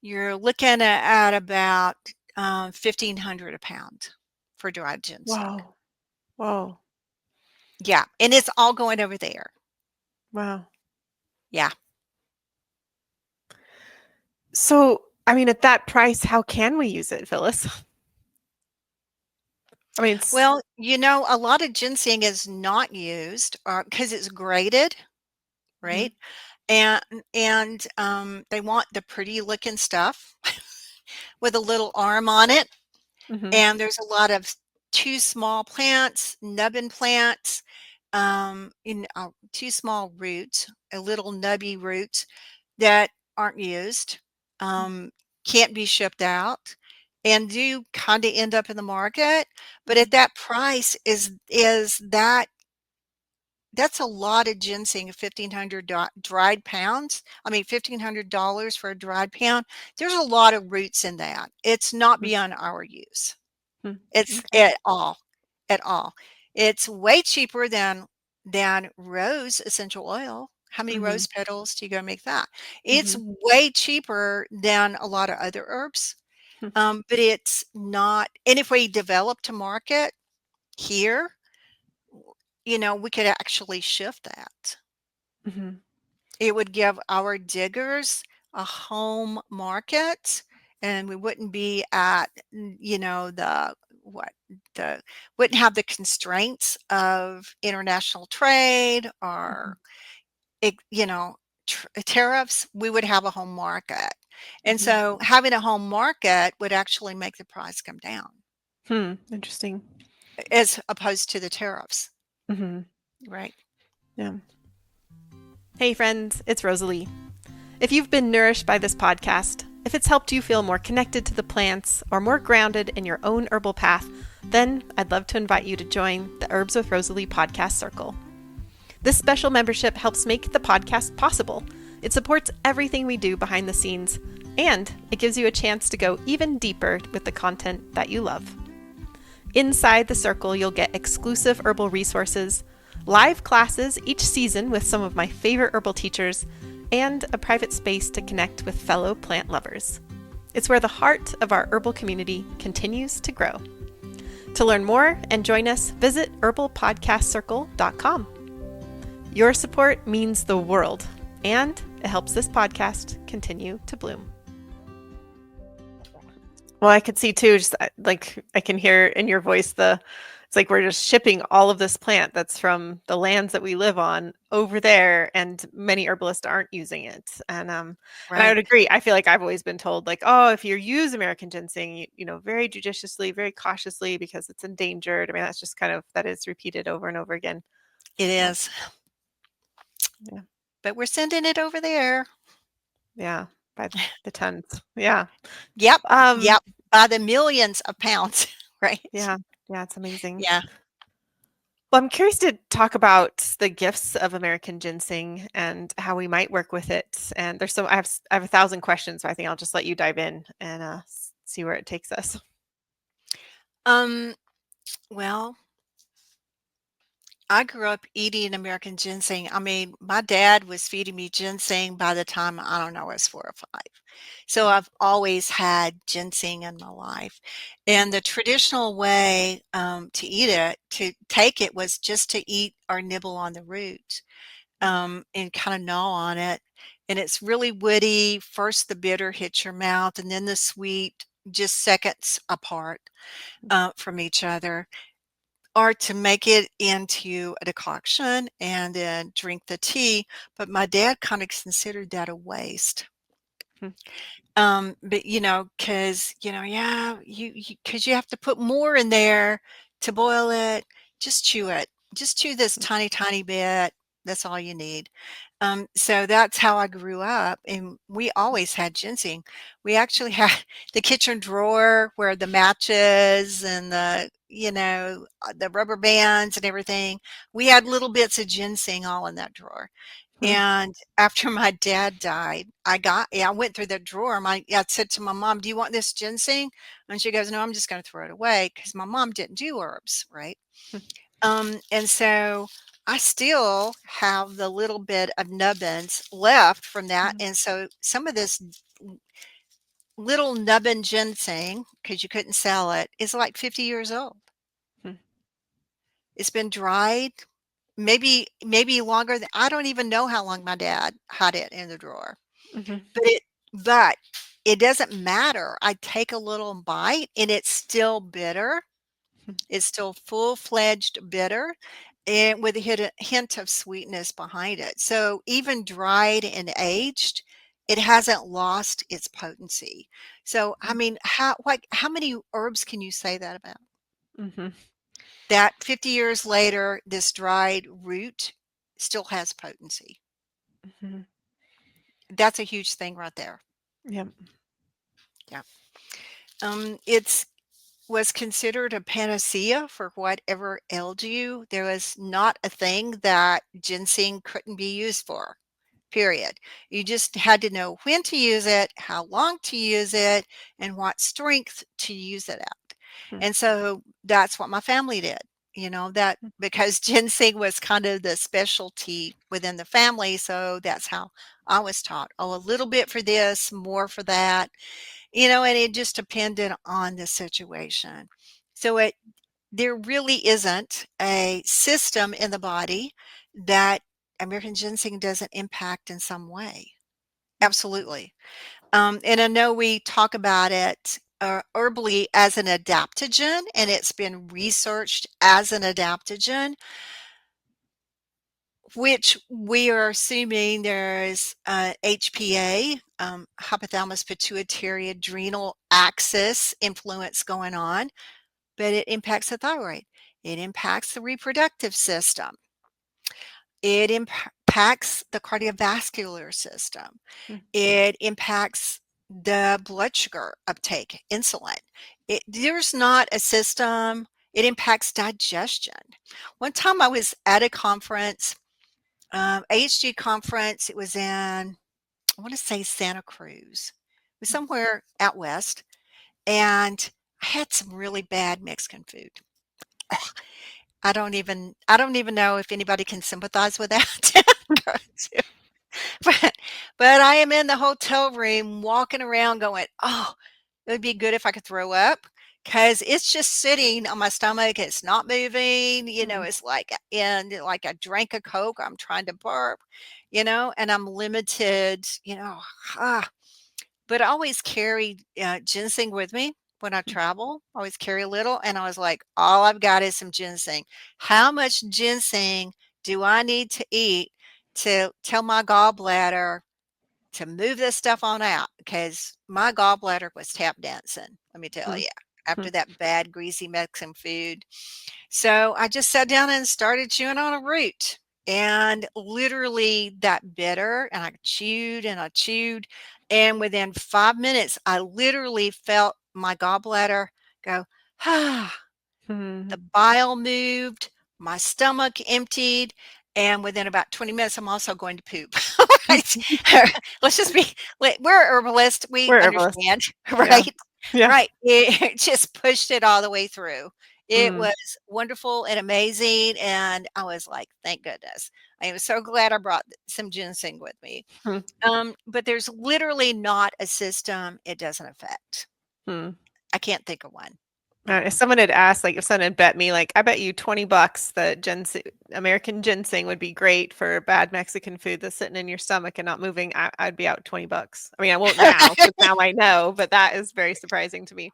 you're looking at about 1,500 a pound for dried ginseng. Wow. Whoa. Yeah, and it's all going over there. Wow. Yeah. So, I mean, at that price, how can we use it, Phyllis? I mean, Well, a lot of ginseng is not used because it's graded, Mhm. right? And they want the pretty looking stuff with a little arm on it. Mhm. And there's a lot of too small plants, nubbin plants, too small roots, a little nubby roots that aren't used, um, can't be shipped out, and do kind of end up in the market. But Mhm. at that price, that's a lot of ginseng, 1,500 dried pounds. I mean, $1,500 for a dried pound. There's a lot of roots in that. It's not Mhm. beyond our use. Mhm. It's Okay. at all. It's way cheaper than rose essential oil. How many Mhm. rose petals do you go make that? It's Mhm. way cheaper than a lot of other herbs, Hmm. but it's not. And if we develop to market here, we could actually shift that. Mhm. It would give our diggers a home market, and we wouldn't be at, the what the wouldn't have the constraints of international trade Mhm. or tariffs. We would have a home market, and Mhm. so having a home market would actually make the price come down Interesting. as opposed to the tariffs, Mhm. right? Yeah. Hey, friends, it's Rosalee. If you've been nourished by this podcast, If it's helped you feel more connected to the plants or more grounded in your own herbal path, then I'd love to invite you to join the Herbs with Rosalee podcast circle. This special membership helps make the podcast possible. It supports everything we do behind the scenes, and it gives you a chance to go even deeper with the content that you love. Inside the circle, you'll get exclusive herbal resources, live classes each season with some of my favorite herbal teachers, and a private space to connect with fellow plant lovers. It's where the heart of our herbal community continues to grow. To learn more and join us, visit herbalpodcastcircle.com. Your support means the world, and it helps this podcast continue to bloom. Well, I could see too, just like I can hear in your voice it's like we're just shipping all of this plant that's from the lands that we live on over there, and many herbalists aren't using it. And and I would agree. I feel like I've always been told, like, oh, if you use American ginseng, very judiciously, very cautiously, because it's endangered. I mean, that's just that is repeated over and over again. It is. Yeah. But we're sending it over there. Yeah, by the tons. Yeah. Yep. Yep. By the millions of pounds. Right. Yeah. Yeah. It's amazing. Yeah. Well, I'm curious to talk about the gifts of American ginseng and how we might work with it. And I have 1,000 questions, so I think I'll just let you dive in and see where it takes us. Well, I grew up eating American ginseng. I mean, my dad was feeding me ginseng by the time, I don't know, I was 4 or 5. So I've always had ginseng in my life. And the traditional way to take it was just to eat or nibble on the root and kind of gnaw on it. And it's really woody. First, the bitter hits your mouth, and then the sweet, just seconds apart from each other. Or to make it into a decoction and then drink the tea. But my dad kind of considered that a waste. But because because you have to put more in there to boil it. Just chew it. Just chew this tiny bit. That's all you need. So that's how I grew up, and we always had ginseng. We actually had the kitchen drawer where the matches and the rubber bands and everything. We had little bits of ginseng all in that drawer. And after my dad died, I went through the drawer. I said to my mom, "Do you want this ginseng?" And she goes, "No, I'm just going to throw it away," because my mom didn't do herbs, right? And so I still have the little bit of nubbins left from that. And so some of this little nubbin ginseng, because you couldn't sell it, is like 50 years old. It's been dried, maybe longer than, I don't even know how long my dad had it in the drawer. But it doesn't matter. I take a little bite and it's still bitter. It's still full-fledged bitter, and with a hint of sweetness behind it. So even dried and aged, it hasn't lost its potency. So I mean, how many herbs can you say that about? That 50 years later, this dried root still has potency. That's a huge thing right there. Yeah. It's was considered a panacea for whatever ailed you. There was not a thing that ginseng couldn't be used for, period. You just had to know when to use it, how long to use it, and what strength to use it at. And so that's what my family did, that because ginseng was kind of the specialty within the family. So that's how I was taught. Oh, a little bit for this, more for that. And it just depended on the situation. So there really isn't a system in the body that American ginseng doesn't impact in some way. Absolutely. And I know we talk about it herbally as an adaptogen, and it's been researched as an adaptogen, which we are assuming there's HPA, hypothalamus pituitary adrenal axis influence going on, but it impacts the thyroid. It impacts the reproductive system. It impacts the cardiovascular system. It impacts the blood sugar uptake, insulin. There's not a system. It impacts digestion. One time I was at a conference, AHG conference. It was in, I want to say Santa Cruz. It was somewhere out west, and I had some really bad Mexican food. I don't even know if anybody can sympathize with that. but but I am in the hotel room walking around going, "Oh, it would be good if I could throw up." Because it's just sitting on my stomach, it's not moving, Mm, it's like I drank a Coke, I'm trying to burp, and I'm limited, ah, but I always carry, ginseng with me when I mm, travel. I always carry a little, and I was like, "All I've got is some ginseng. How much ginseng do I need to eat to tell my gallbladder to move this stuff on out?" Because my gallbladder was tap dancing, let me tell mm, you, mm, after that bad, greasy Mexican food. So I just sat down and started chewing on a root. And literally that bitter, and I chewed and I chewed. And within 5 minutes, I literally felt my gallbladder go, ah, mm, the bile moved, my stomach emptied, and within about 20 minutes, I'm also going to poop. Right? Let's just be, we're herbalist. We We're herbalists. understand, Yeah. right? Yeah. Right. It just pushed it all the way through. It Mm, was wonderful and amazing. And I was like, thank goodness. I am so glad I brought some ginseng with me. mm, But there's literally not a system it doesn't affect. mm. I can't think of one. If Mm-mm. someone had asked, like, if someone had bet me, like, I bet you $20 that American ginseng would be great for bad Mexican food that's sitting in your stomach and not moving, I'd be out $20. I mean, I won't now because now I know, but that is very surprising to me.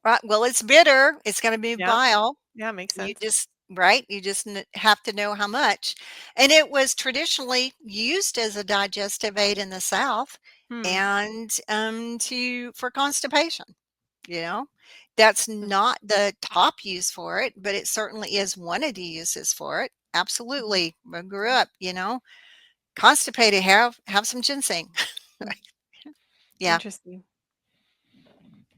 Right, well, it's bitter, it's gonna be Yeah. bile. Yeah, makes You sense. just right? You just have to know how much. And it was traditionally used as a digestive aid in the South Hmm. and, to for constipation, you know? That's Mm, not the top use for it, but it certainly is one of the uses for it. mhm, Absolutely. I grew up, constipated, have some ginseng. mm. Yeah. Interesting.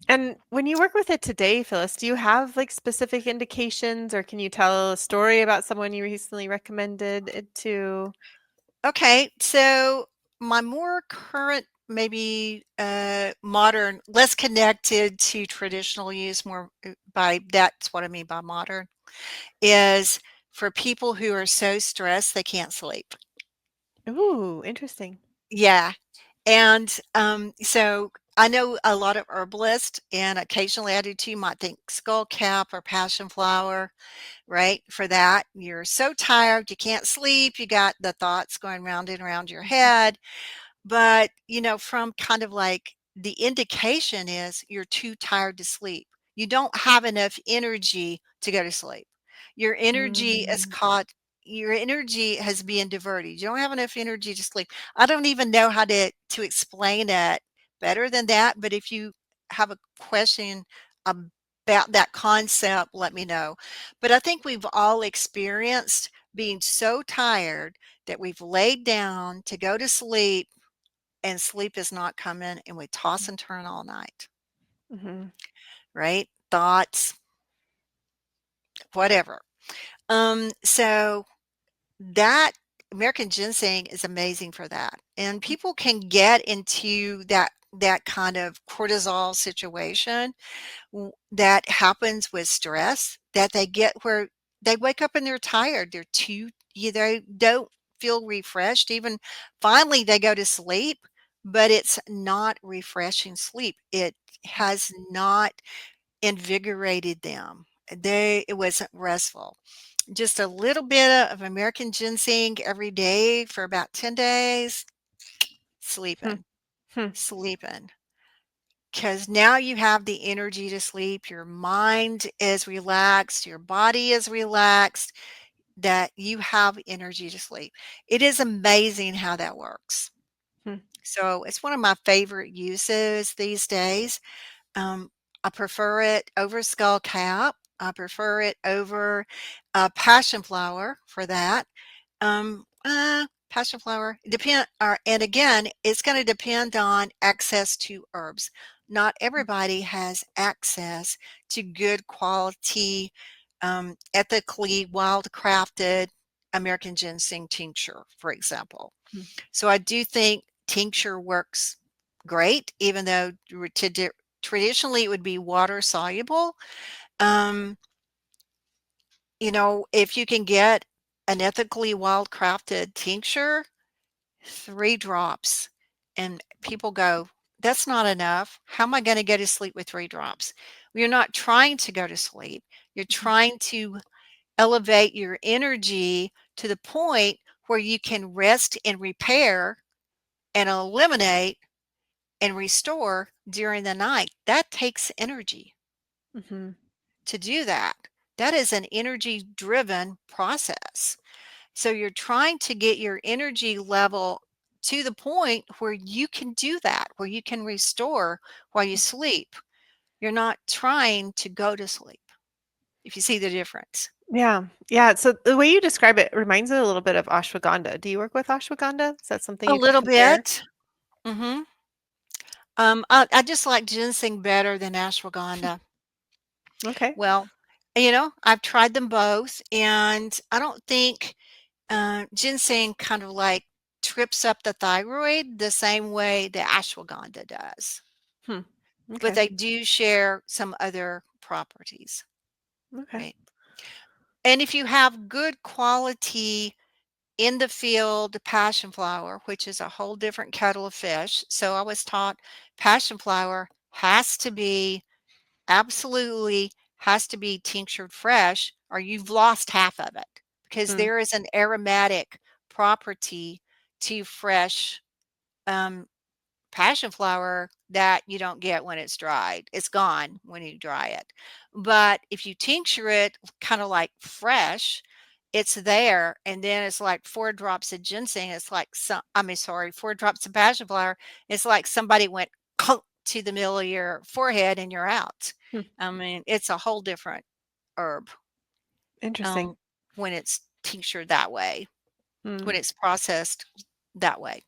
And when you work with it today, Phyllis, do you have like specific indications or can you tell a story about someone you recently recommended it to? Okay, so my more current, maybe modern, less connected to traditional use, more by that's what I mean by modern, is for people who are so stressed they can't sleep. Ooh, interesting. Yeah. And so I know a lot of herbalists, and occasionally I do too, might think skull cap or passion flower, right? For that, you're so tired, you can't sleep, you got the thoughts going round and around your head. But, from kind of like the indication is you're too tired to sleep. You don't have enough energy to go to sleep. Your energy is Mm, caught, your energy has been diverted. You don't have enough energy to sleep. I don't even know how to explain it better than that, but if you have a question about that concept, let me know. But I think we've all experienced being so tired that we've laid down to go to sleep and sleep is not coming and we toss and turn all night, mhm, right? Thoughts, whatever. So that American ginseng is amazing for that. And people can get into that kind of cortisol situation that happens with stress, that they get where they wake up and they're tired. They don't feel refreshed. Even finally they go to sleep, but it's not refreshing sleep. It has not invigorated them. It wasn't restful. Just a little bit of American ginseng every day for about 10 days, hmm, sleeping, hmm, sleeping. Because now you have the energy to sleep, your mind is relaxed, your body is relaxed, that you have energy to sleep. It is amazing how that works. hmm, So it's one of my favorite uses these days. Um, I prefer it over skull cap. I prefer it over passion flower for that. Passion flower and again, it's going to depend on access to herbs. Not everybody has access to good quality, ethically wildcrafted American ginseng tincture, for example. Mm. So I do think tincture works great, even though traditionally it would be water soluble. Um, if you can get an ethically wildcrafted tincture, 3 drops, and people go, "That's not enough. How am I gonna go to sleep with 3 drops?" You're not trying to go to sleep. You're trying to elevate your energy to the point where you can rest and repair and eliminate and restore during the night. That takes energy Mm-hmm. to do that. That is an energy-driven process. So you're trying to get your energy level to the point where you can do that, where you can restore while you sleep. You're not trying to go to sleep, if you see the difference. Yeah. Yeah. So the way you describe it reminds me a little bit of ashwagandha. Do you work with ashwagandha? Is that something A you could little compare? bit. hmm I just like ginseng better than ashwagandha. Okay. Well, I've tried them both, and I don't think ginseng kind of like trips up the thyroid the same way the ashwagandha does. Hmm. But Okay. they do share some other properties, Okay. right? And if you have good quality in the field passion flower, which is a whole different kettle of fish. So I was taught passion flower absolutely has to be tinctured fresh, or you've lost half of it, because Mm. there is an aromatic property to fresh um, passion flower that you don't get when it's dried. It's gone when you dry it. But if you tincture it kind of like fresh, it's there. And then it's like 4 drops of ginseng. It's like 4 drops of passion flower. It's like somebody went clunk to the middle of your forehead and you're out. Hmm. I mean, it's a whole different herb Interesting. um, when it's tinctured that way, Mm. when it's processed that way.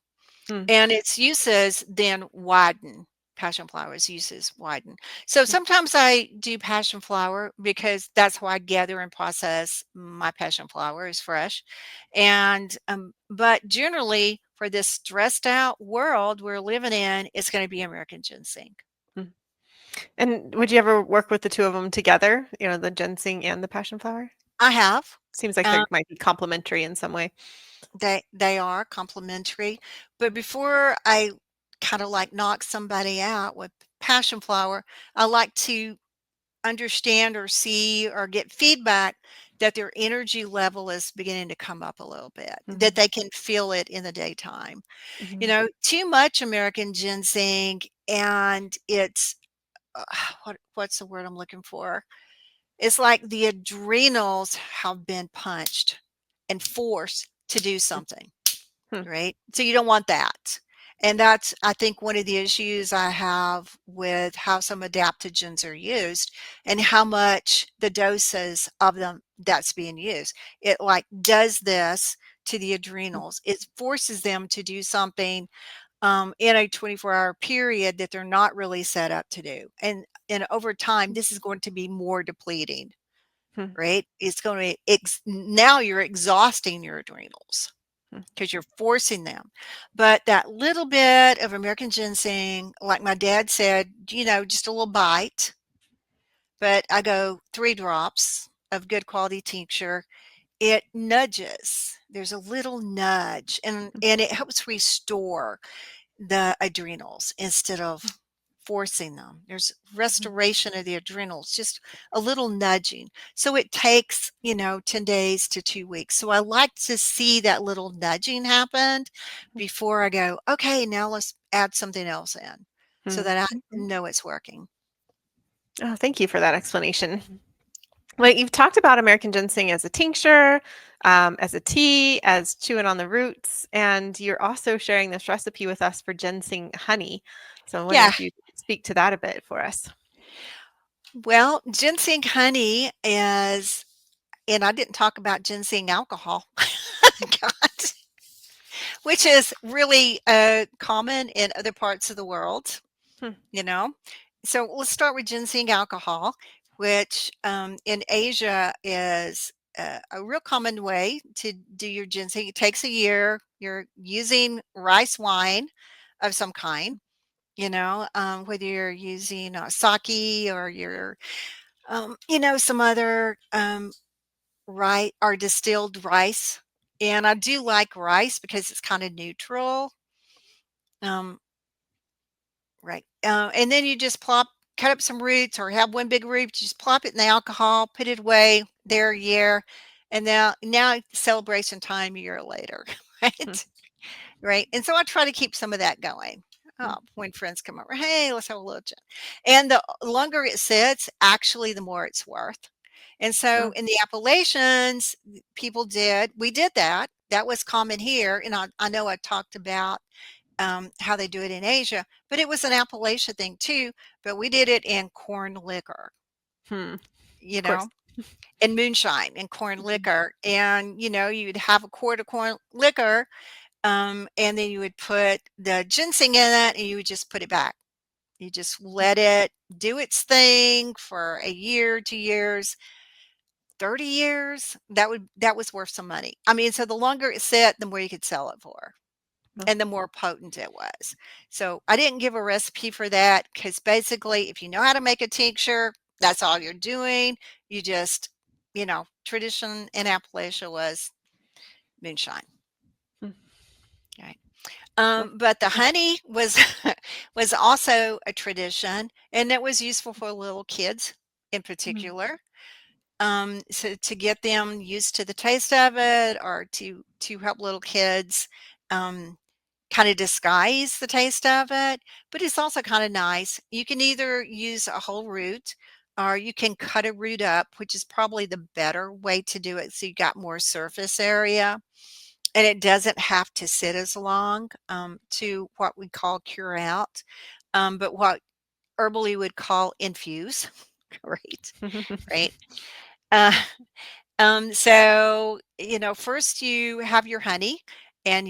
Mm. And its uses then widen. Passion flower's uses widen. So Mm. sometimes I do passion flower because that's how I gather and process my passion flower is fresh. And but generally for this stressed out world we're living in, it's going to be American ginseng. Mm. And would you ever work with the two of them together? The ginseng and the passion flower? I have. Seems like they Um, might be complementary in some way. they are complementary, but before I kind of like knock somebody out with passion flower, I like to understand or see or get feedback that their energy level is beginning to come up a little bit, that Mhm. they can feel it in the daytime. Mhm. Too much American ginseng and it's what's the word I'm looking for? It's like the adrenals have been punched and forced to do something. Hmm. Right? So you don't want that. And that's, I think, one of the issues I have with how some adaptogens are used and how much the doses of them that's being used. It like does this to the adrenals. It forces them to do something in a 24-hour period that they're not really set up to do. And over time, this is going to be more depleting, Hmm. right? It's going to be, now you're exhausting your adrenals Hmm. because you're forcing them. But that little bit of American ginseng, like my dad said, just a little bite. But I go 3 drops of good quality tincture. It nudges. There's a little nudge, and it helps restore the adrenals instead of forcing them. There's Mhm. restoration of the adrenals, just a little nudging. So it takes, 10 days to 2 weeks. So I like to see that little nudging happen before I go, okay, now let's add something else in so Hmm. that I Mhm. know it's working. Oh, thank you for that explanation. Well, you've talked about American ginseng as a tincture, as a tea, as chewing on the roots, and you're also sharing this recipe with us for ginseng honey. So I wonder Yeah. if you could speak to that a bit for us. Well, ginseng honey is, and I didn't talk about ginseng alcohol. God. which is really common in other parts of the world, Hmm. you know. So let's start with ginseng alcohol, which in Asia is a real common way to do your ginseng. It takes a year. You're using rice wine of some kind, whether you're using sake or you're, some other rice or distilled rice. And I do like rice because it's kind of neutral. Um, right. And then you just cut up some roots or have one big root, just plop it in the alcohol, put it away there a year. And now celebration time a year later, Hmm. right? Right. And so I try to keep some of that going. Hmm. When friends come over, hey, let's have a little gin. And the longer it sits, actually, the more it's worth. And so Oh. in the Appalachians, we did that. That was common here. And I know I talked about how they do it in Asia, but it was an Appalachia thing too. But we did it in corn liquor, Hmm. you Of course. know, and moonshine and corn liquor. And, you'd have a quart of corn liquor, and then you would put the ginseng in it and you would just put it back. You just let it do its thing for a year, 2 years, 30 years. That was worth some money. I mean, so the longer it sat, the more you could sell it for. Oh. And the more potent it was. So I didn't give a recipe for that because basically, if you know how to make a tincture, that's all you're doing. You just, tradition in Appalachia was moonshine. Hmm. Right. Well, But the honey was was also a tradition, and it was useful for little kids in hmm. particular. So to get them used to the taste of it, or to help little kids um, kind of disguise the taste of it. But it's also kind of nice. You can either use a whole root, or you can cut a root up, which is probably the better way to do it. So you got more surface area, and it doesn't have to sit as long to what we call cure out, but what herbally would call infuse. Right, right. Uh, so, first you have your honey and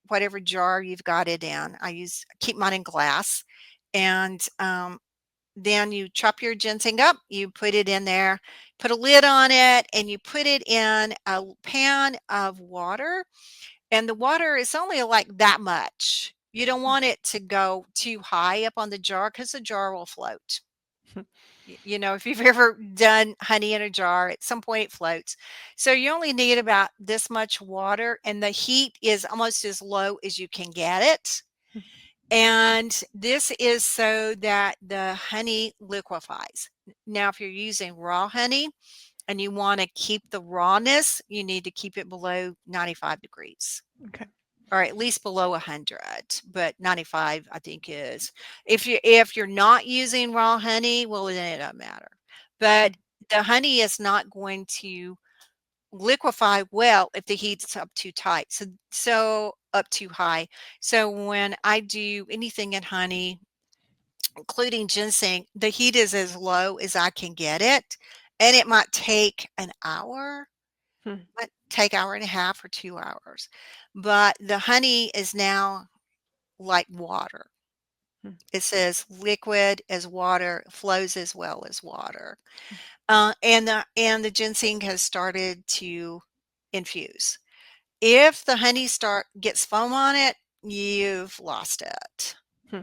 whatever jar you've got it in. Keep mine in glass. And then you chop your ginseng up, you put it in there, put a lid on it, and you put it in a pan of water. And the water is only like that much. You don't want it to go too high up on the jar because the jar will float. If you've ever done honey in a jar, at some point it floats. So you only need about this much water, and the heat is almost as low as you can get it. And this is so that the honey liquefies. Now, if you're using raw honey and you want to keep the rawness, you need to keep it below 95 degrees. Okay. Or at least below 100, but 95 I think is. If you're not using raw honey, well, then it doesn't matter. But the honey is not going to liquefy well if the heat's up too tight. So up too high. So when I do anything in honey, including ginseng, the heat is as low as I can get it, and it might take an hour, Hmm. might take hour and a half or 2 hours. But the honey is now like water. Hmm. It says liquid as water, flows as well as water. And the ginseng has started to infuse. If the honey start gets foam on it, you've lost it. Hmm.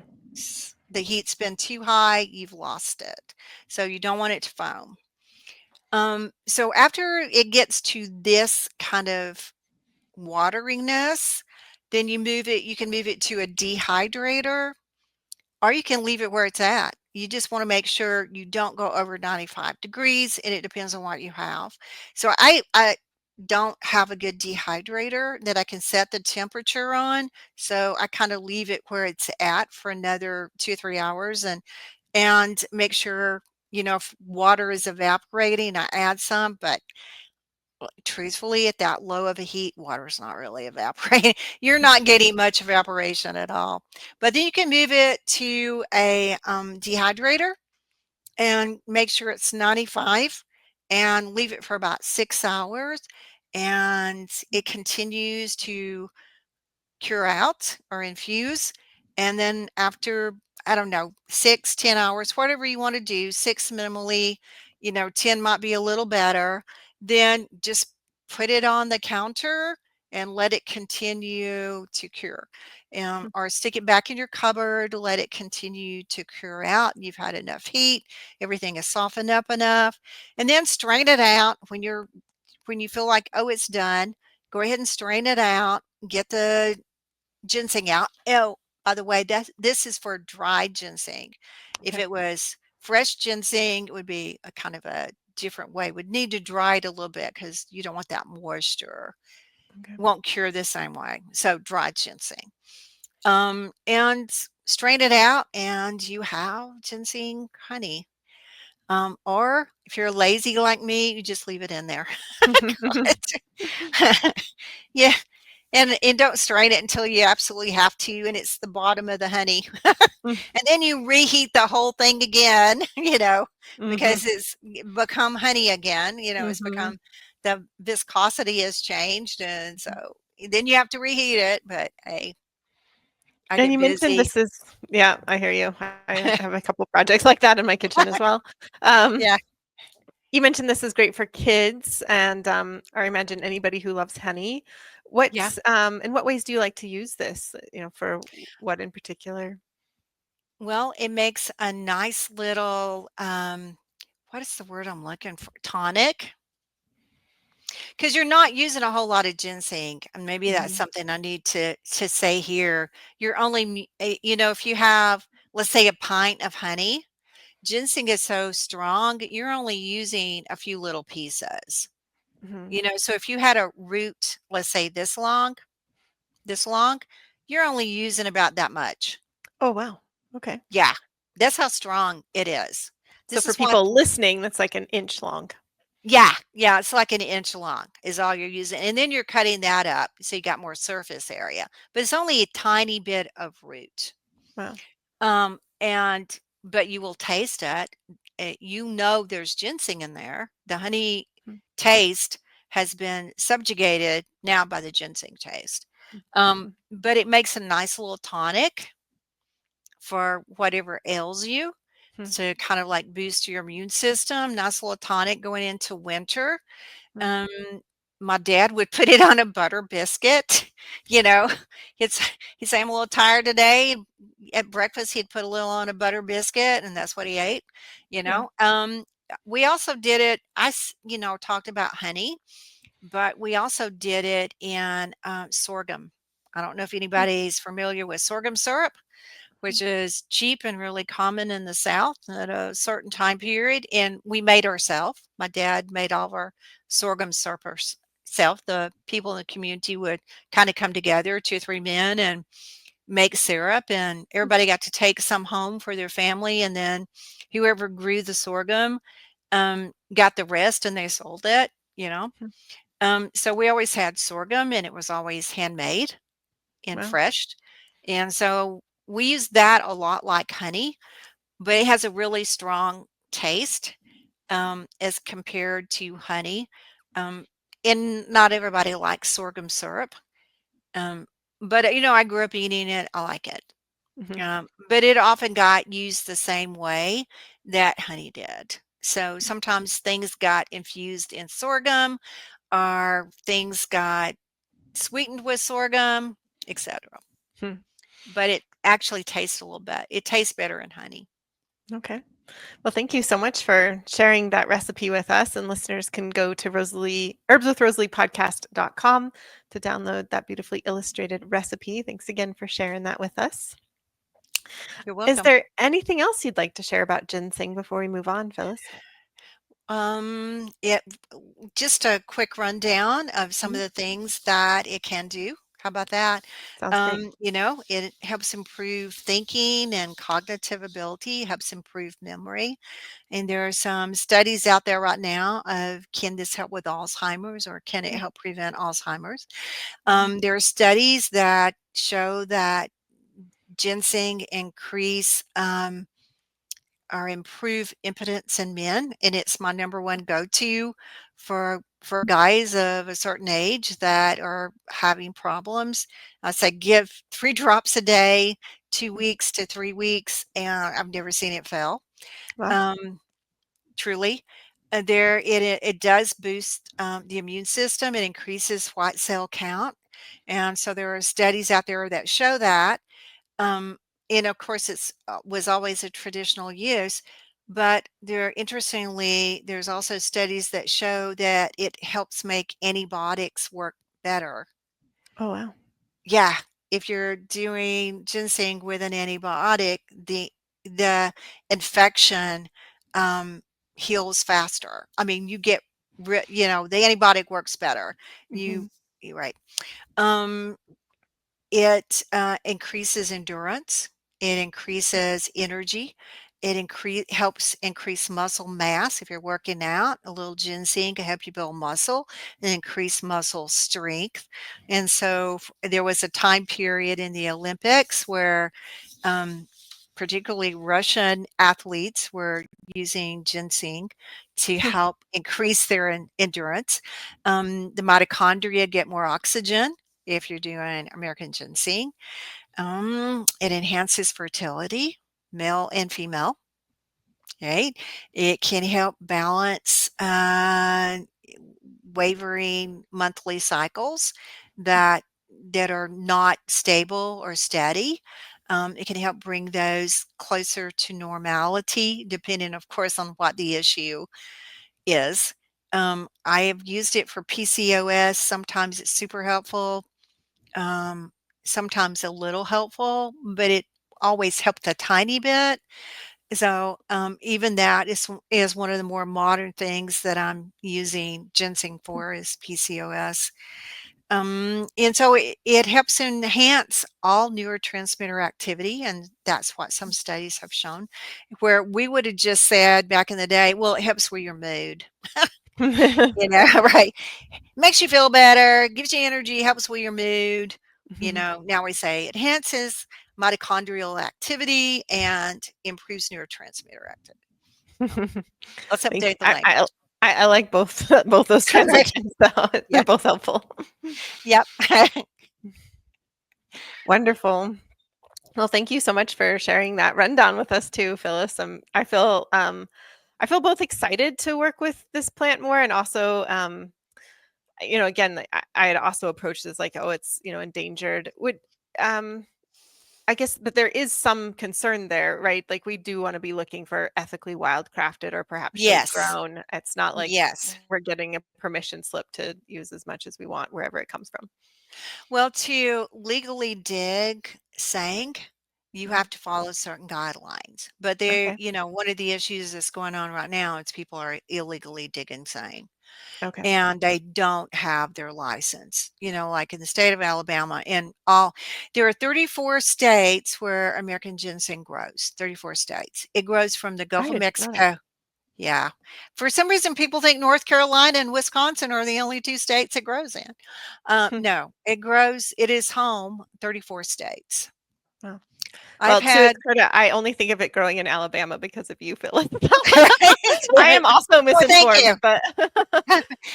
The heat's been too high, you've lost it. So you don't want it to foam. So after it gets to this kind of wateriness, then you can move it to a dehydrator, or you can leave it where it's at. You just want to make sure you don't go over 95 degrees, and it depends on what you have. So I don't have a good dehydrator that I can set the temperature on. So I kind of leave it where it's at for another 2 or 3 hours, and make sure, if water is evaporating, I add some. But truthfully, at that low of a heat, water's not really evaporating. You're not getting much evaporation at all. But then you can move it to a dehydrator and make sure it's 95 and leave it for about 6 hours. And it continues to cure out or infuse. And then after, I don't know, 6, 10 hours, whatever you want to do, 6 minimally, 10 might be a little better. Then just put it on the counter and let it continue to cure. Or stick it back in your cupboard, let it continue to cure out. You've had enough heat, everything is softened up enough, and then strain it out when you feel like, oh, it's done. Go ahead and strain it out, get the ginseng out. Oh, by the way, this is for dried ginseng. If Okay. it was fresh ginseng, it would be a kind of a different way. Would need to dry it a little bit because you don't want that moisture. Okay. Won't cure the same way. So dried ginseng. And strain it out, and you have ginseng honey. Or if you're lazy like me, you just leave it in there. Yeah, and don't strain it until you absolutely have to, and it's the bottom of the honey. And then you reheat the whole thing again, Mhm. because it's become honey again, it's Mhm. become the viscosity has changed, and so then you have to reheat it, but hey, I And get you mentioned busy. this is yeah, I hear you. I have a couple projects like that in my kitchen as well. Um, Yeah, you mentioned this is great for kids and, or I imagine anybody who loves honey. yeah. In what ways do you like to use this, for what in particular? Well, it makes a nice little, what is the word I'm looking for? Tonic. Because you're not using a whole lot of ginseng, and maybe that's Mhm. something I need to say here. You're only, if you have, let's say, a pint of honey, ginseng is so strong, you're only using a few little pieces. Mhm. So if you had a root, let's say this long, you're only using about that much. Oh, wow. Okay. Yeah, that's how strong it is. So This for is why. people listening, that's like an inch long. Yeah, yeah, it's like an inch long is all you're using, and then you're cutting that up so you got more surface area, but it's only a tiny bit of root. Wow. And but you will taste it. There's ginseng in there. The honey Mm, taste has been subjugated now by the ginseng taste. mhm, But it makes a nice little tonic for whatever ails you mhm, to kind of like boost your immune system. Nice little tonic going into winter. mm, Um, my dad would put it on a butter biscuit. You know, it's he'd say, "I'm a little tired today." At breakfast, he'd put a little on a butter biscuit, and that's what he ate. You yeah. know, we also did it. Talked about honey, but we also did it in sorghum. I don't know if Mm, anybody's familiar with sorghum syrup, which is cheap and really common in the South at a certain time period. And we made ourselves. My dad made all of our sorghum syrup self. The people in the community would kind of come together, 2 or 3 men, and make syrup. And mm, everybody got to take some home for their family. And then whoever grew the sorghum got the rest and they sold it. mm. So we always had sorghum and it was always handmade and Wow. fresh. And so we use that a lot like honey, but it has a really strong taste as compared to honey. Um, and not everybody likes sorghum syrup. Um, but I grew up eating it. I like it. Mhm, But it often got used the same way that honey did. So sometimes things got infused in sorghum, or things got sweetened with sorghum, etc. hmm. But it actually tastes a little bit. It tastes better in honey. Okay. Well, thank you so much for sharing that recipe with us. And listeners can go to Rosalee, herbswithrosalieepodcast.com to download that beautifully illustrated recipe. Thanks again for sharing that with us. You're Is welcome. there anything else you'd like to share about ginseng before we move on, Phyllis? It just a quick rundown of some of Mhm. the things that it can do. How about that? Sounds great. It helps improve thinking and cognitive ability, helps improve memory. And there are some studies out there right now of, can this help with Alzheimer's, or can it Mm, help prevent Alzheimer's? mhm, There are studies that show that ginseng increase or improve impotence in men, and it's my number one go-to for for guys of a certain age that are having problems, I say give 3 drops a day, 2 weeks to 3 weeks, and I've never seen it fail. Wow. Um, truly. There it does boost, the immune system, it increases white cell count, and so there are studies out there that show that. Um, and of course, it's was always a traditional use, but there's also studies that show that it helps make antibiotics work better. Oh wow. Yeah, if you're doing ginseng with an antibiotic, the infection heals faster. I mean, the antibiotic works better. Hmm. You right. Um, it, increases endurance, it increases energy, helps increase muscle mass. If you're working out, a little ginseng can help you build muscle and increase muscle strength. And so, there was a time period in the Olympics where, um, particularly Russian athletes were using ginseng to help increase their endurance. The mitochondria get more oxygen if you're doing American ginseng. It enhances fertility, male and female. Right? It can help balance wavering monthly cycles that are not stable or steady. It can help bring those closer to normality, depending, of course, on what the issue is. I have used it for PCOS. Sometimes it's super helpful, um, sometimes a little helpful, but it always helped a tiny bit. So, even that is one of the more modern things that I'm using ginseng for is PCOS. And so it helps enhance all neurotransmitter activity, and that's what some studies have shown. Where we would have just said back in the day, well, it helps with your mood, right? Makes you feel better, gives you energy, helps with your mood. Now we say it enhances mitochondrial activity and improves neurotransmitter activity. Let's Thank you. update the language. I like both both those transitions, so they're Yeah. both helpful. Yep. Wonderful. Well, thank you so much for sharing that rundown with us too, Phyllis. I feel both excited to work with this plant more, and also again, like, I had also approached this like, oh, it's endangered. Would I guess, but there is some concern there, right? Like we do want to be looking for ethically wildcrafted or perhaps shade Yes. grown. It's not like Yes. we're getting a permission slip to use as much as we want wherever it comes from. Well, to legally dig sang, you Mhm. have to follow certain guidelines. But Okay. one of the issues that's going on right now is people are illegally digging sang. Okay. And they don't have their license. Like in the state of Alabama, and all there are 34 states where American ginseng grows. 34 states. It grows from the Gulf I of didn't know that. Mexico. Yeah. For some reason, people think North Carolina and Wisconsin are the only 2 states it grows in. No, it is home 34 states. Wow. I've Well, to its had credit, I only think of it growing in Alabama because of you, Phyllis. right, I am right. also Well, thank misinformed, you. but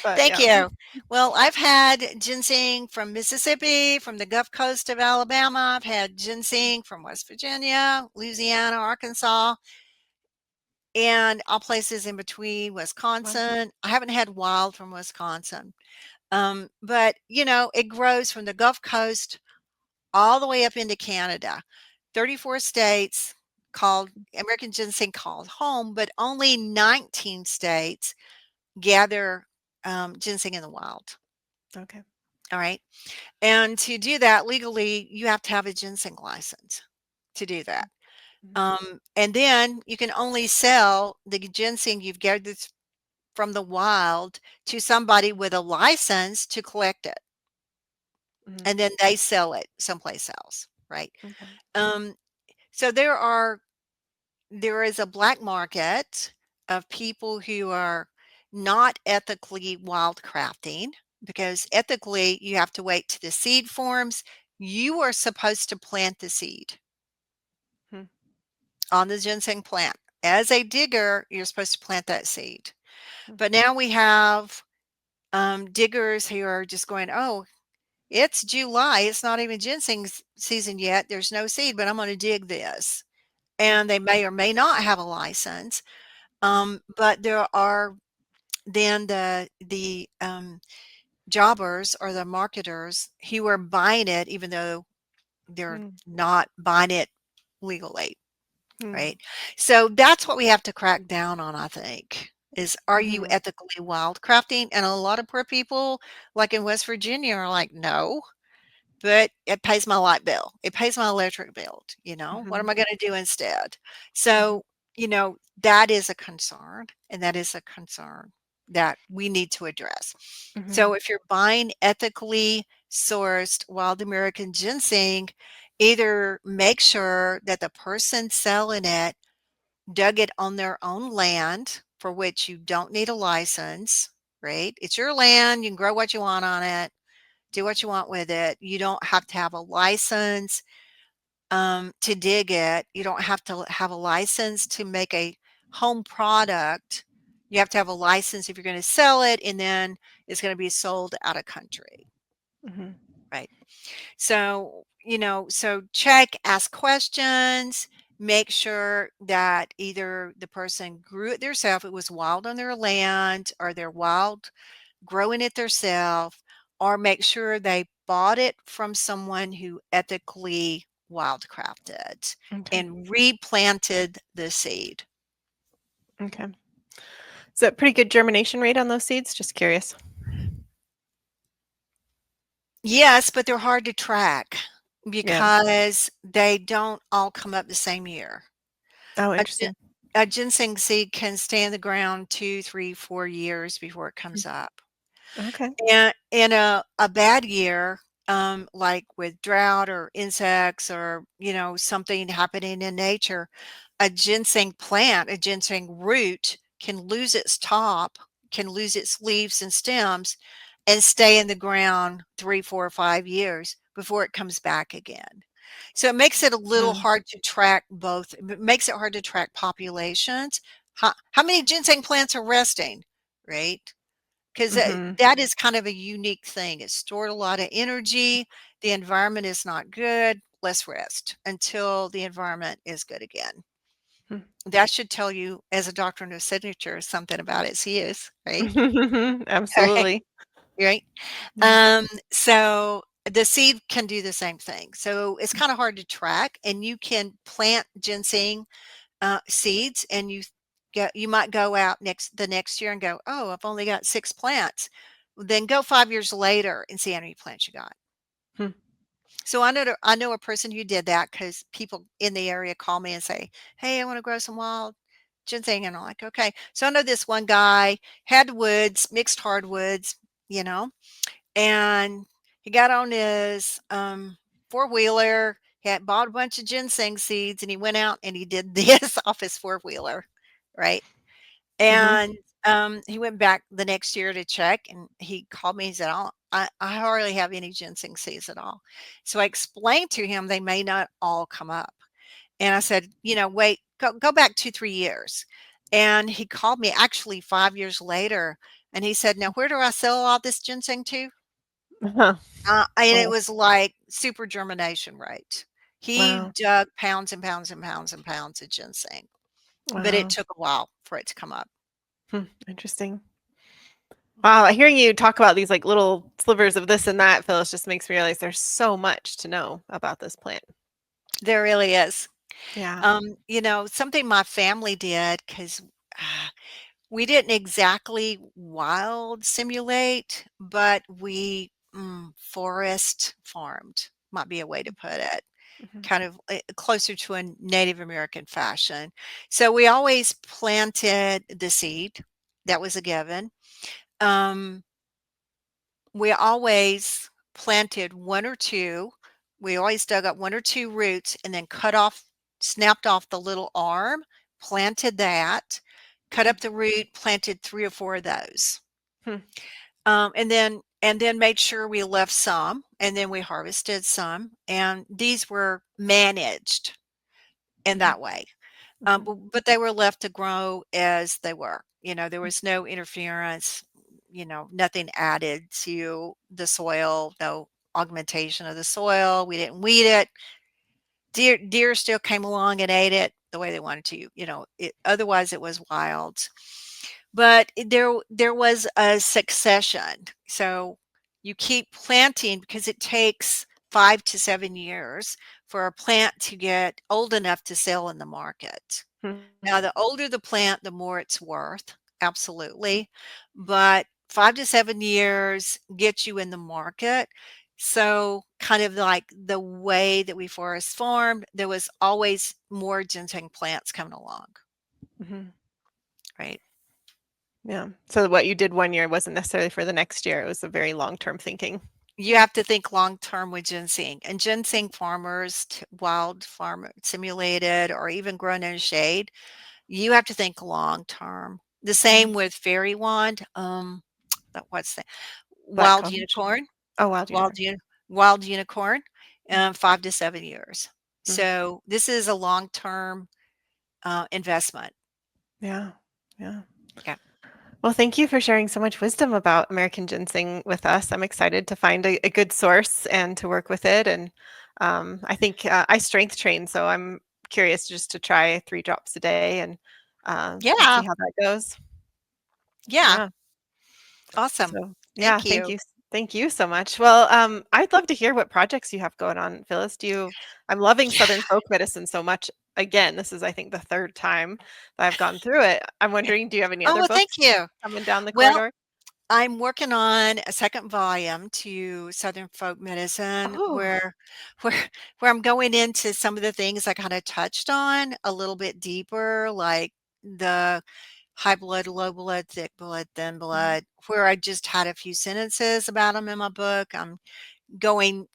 but Thank yeah. you. Well, I've had ginseng from Mississippi, from the Gulf Coast of Alabama. I've had ginseng from West Virginia, Louisiana, Arkansas, and all places in between, Wow. Wisconsin. I haven't had wild from Wisconsin. But it grows from the Gulf Coast all the way up into Canada. 34 states called American ginseng called home, but only 19 states gather ginseng in the wild. Okay. All right. And to do that legally, you have to have a ginseng license to do that. Mhm. And then you can only sell the ginseng you've gathered from the wild to somebody with a license to collect it. Mhm. And then they sell it someplace else. Right. Okay. Um, so there is a black market of people who are not ethically wildcrafting, because ethically you have to wait till the seed forms. You are supposed to plant the seed Hmm. on the ginseng plant. As a digger, you're supposed to plant that seed. Hmm. But now we have diggers who are just going, oh, it's July. It's not even ginseng season yet. There's no seed, but I'm going to dig this. And they may or may not have a license. But there are then the jobbers or the marketers who are buying it, even though they're Mm, not buying it legally, mm, right? So that's what we have to crack down on, I think, is are you mhm, ethically wildcrafting? And a lot of poor people, like in West Virginia, are like, no, but it pays my light bill. It pays my electric bill. What mhm, am I going to do instead? mhm, So, that is a concern, and that is a concern that we need to address. mhm, So if you're buying ethically sourced wild American ginseng, either make sure that the person selling it dug it on their own land, for which you don't need a license, right? It's your land. You can grow what you want on it, do what you want with it. You don't have to have a license to dig it. You don't have to have a license to make a home product. You have to have a license if you're going to sell it, and then it's going to be sold out of country, mhm, right? So check, ask questions, make sure that either the person grew it themselves, it was wild on their land, or they're wild growing it themselves, or make sure they bought it from someone who ethically wildcrafted okay, and replanted the seed. okay. Is that pretty good germination rate on those seeds? Just curious. Yes, but they're hard to track Yeah. because they don't all come up the same year. Oh, A, gi- interesting. a ginseng seed can stay in the ground 2, 3, 4 years before it Mm, comes up. okay. And in a bad year, like with drought or insects or, something happening in nature, a ginseng plant, a ginseng root can lose its top, can lose its leaves and stems and stay in the ground 3, 4, 5 years before it comes back again. So it makes it a little Mm, hard to track both. It makes it hard to track populations. How many ginseng plants are resting, right? Because mhm, that is kind of a unique thing. It stored a lot of energy. The environment is not good. Let's rest until the environment is good again. mm. That should tell you, as a doctrine of signature, something about its use, right? All right. Absolutely. Right. Yeah. So the seed can do the same thing. So it's kind of hard to track, and you can plant ginseng seeds, and you might go out the next year and go, oh, I've only got 6 plants. Then go 5 years later and see how many plants you got. Hmm. So I know a person who did that because people in the area call me and say, hey, I want to grow some wild ginseng. And I'm like, okay. So I know this one guy had woods, mixed hardwoods, you know, and he got on his four-wheeler. He had bought a bunch of ginseng seeds, and he went out and he did this off his four-wheeler, right? Mhm. And he went back the next year to check, and he called me. He said, I hardly have any ginseng seeds at all. So I explained to him they may not all come up. And I said, wait, go back 2, 3 years. And he called me actually 5 years later, and he said, now where do I sell all this ginseng to? Uh-huh. And it Oh, was like super germination rate. He wow. dug pounds and pounds and pounds and pounds of ginseng, but it Wow. took a while for it to come up. Hmm, interesting. Wow, hearing you talk about these, like, little slivers of this and that, Phyllis, just makes me realize there's so much to know about this plant. There really is. Yeah. Something my family did because we didn't exactly wild simulate, but we forest farmed, might be a way to put it, Mhm, kind of closer to a Native American fashion. So we always planted the seed. That was a given. Um, we always planted one or two. We always dug up one or two roots and then snapped off the little arm, planted that, cut mhm, up the root, planted 3 or 4 of those. hmm, And then made sure we left some, and then we harvested some, and these were managed in mhm, that way. mhm, But they were left to grow as they were. There was no interference. nothing added to the soil, no augmentation of the soil. We didn't weed it. Deer still came along and ate it the way they wanted to. Otherwise it was wild. But there was a succession. So you keep planting because it takes 5 to 7 years for a plant to get old enough to sell in the market. Now, the older the plant, the more it's worth. Absolutely. But 5 to 7 years gets you in the market. So kind of like the way that we forest farmed, there was always more ginseng plants coming along, Mhm. right? Yeah. So what you did one year wasn't necessarily for the next year. It was a very long-term thinking. You have to think long term with ginseng. And ginseng farmers, wild farm simulated or even grown in shade, you have to think long term. The same with fairy wand. What's that? Black Wild combination. unicorn. Oh, wild Wild, unicorn. wild unicorn. 5 to 7 years. Mm. So this is a long term investment. Yeah. Yeah. Yeah. Well, thank you for sharing so much wisdom about American ginseng with us. I'm excited to find a good source and to work with it. And I think I strength train, so I'm curious just to try 3 drops a day and see Yeah. how that goes. Yeah. Yeah. Awesome. So yeah, Thank you. thank you so much. Well, I'd love to hear what projects you have going on, Phyllis. I'm loving Yeah. Southern folk medicine so much. Again, this is I think the third time that I've gone through it. I'm wondering, do you have any Oh, other well, thank books you. coming down the Well, corridor? I'm working on a second volume to Southern folk medicine Oh, where where I'm going into some of the things I kind of touched on a little bit deeper, like the high blood, low blood, thick blood, thin mhm, blood, where I just had a few sentences about them in my book. I'm going,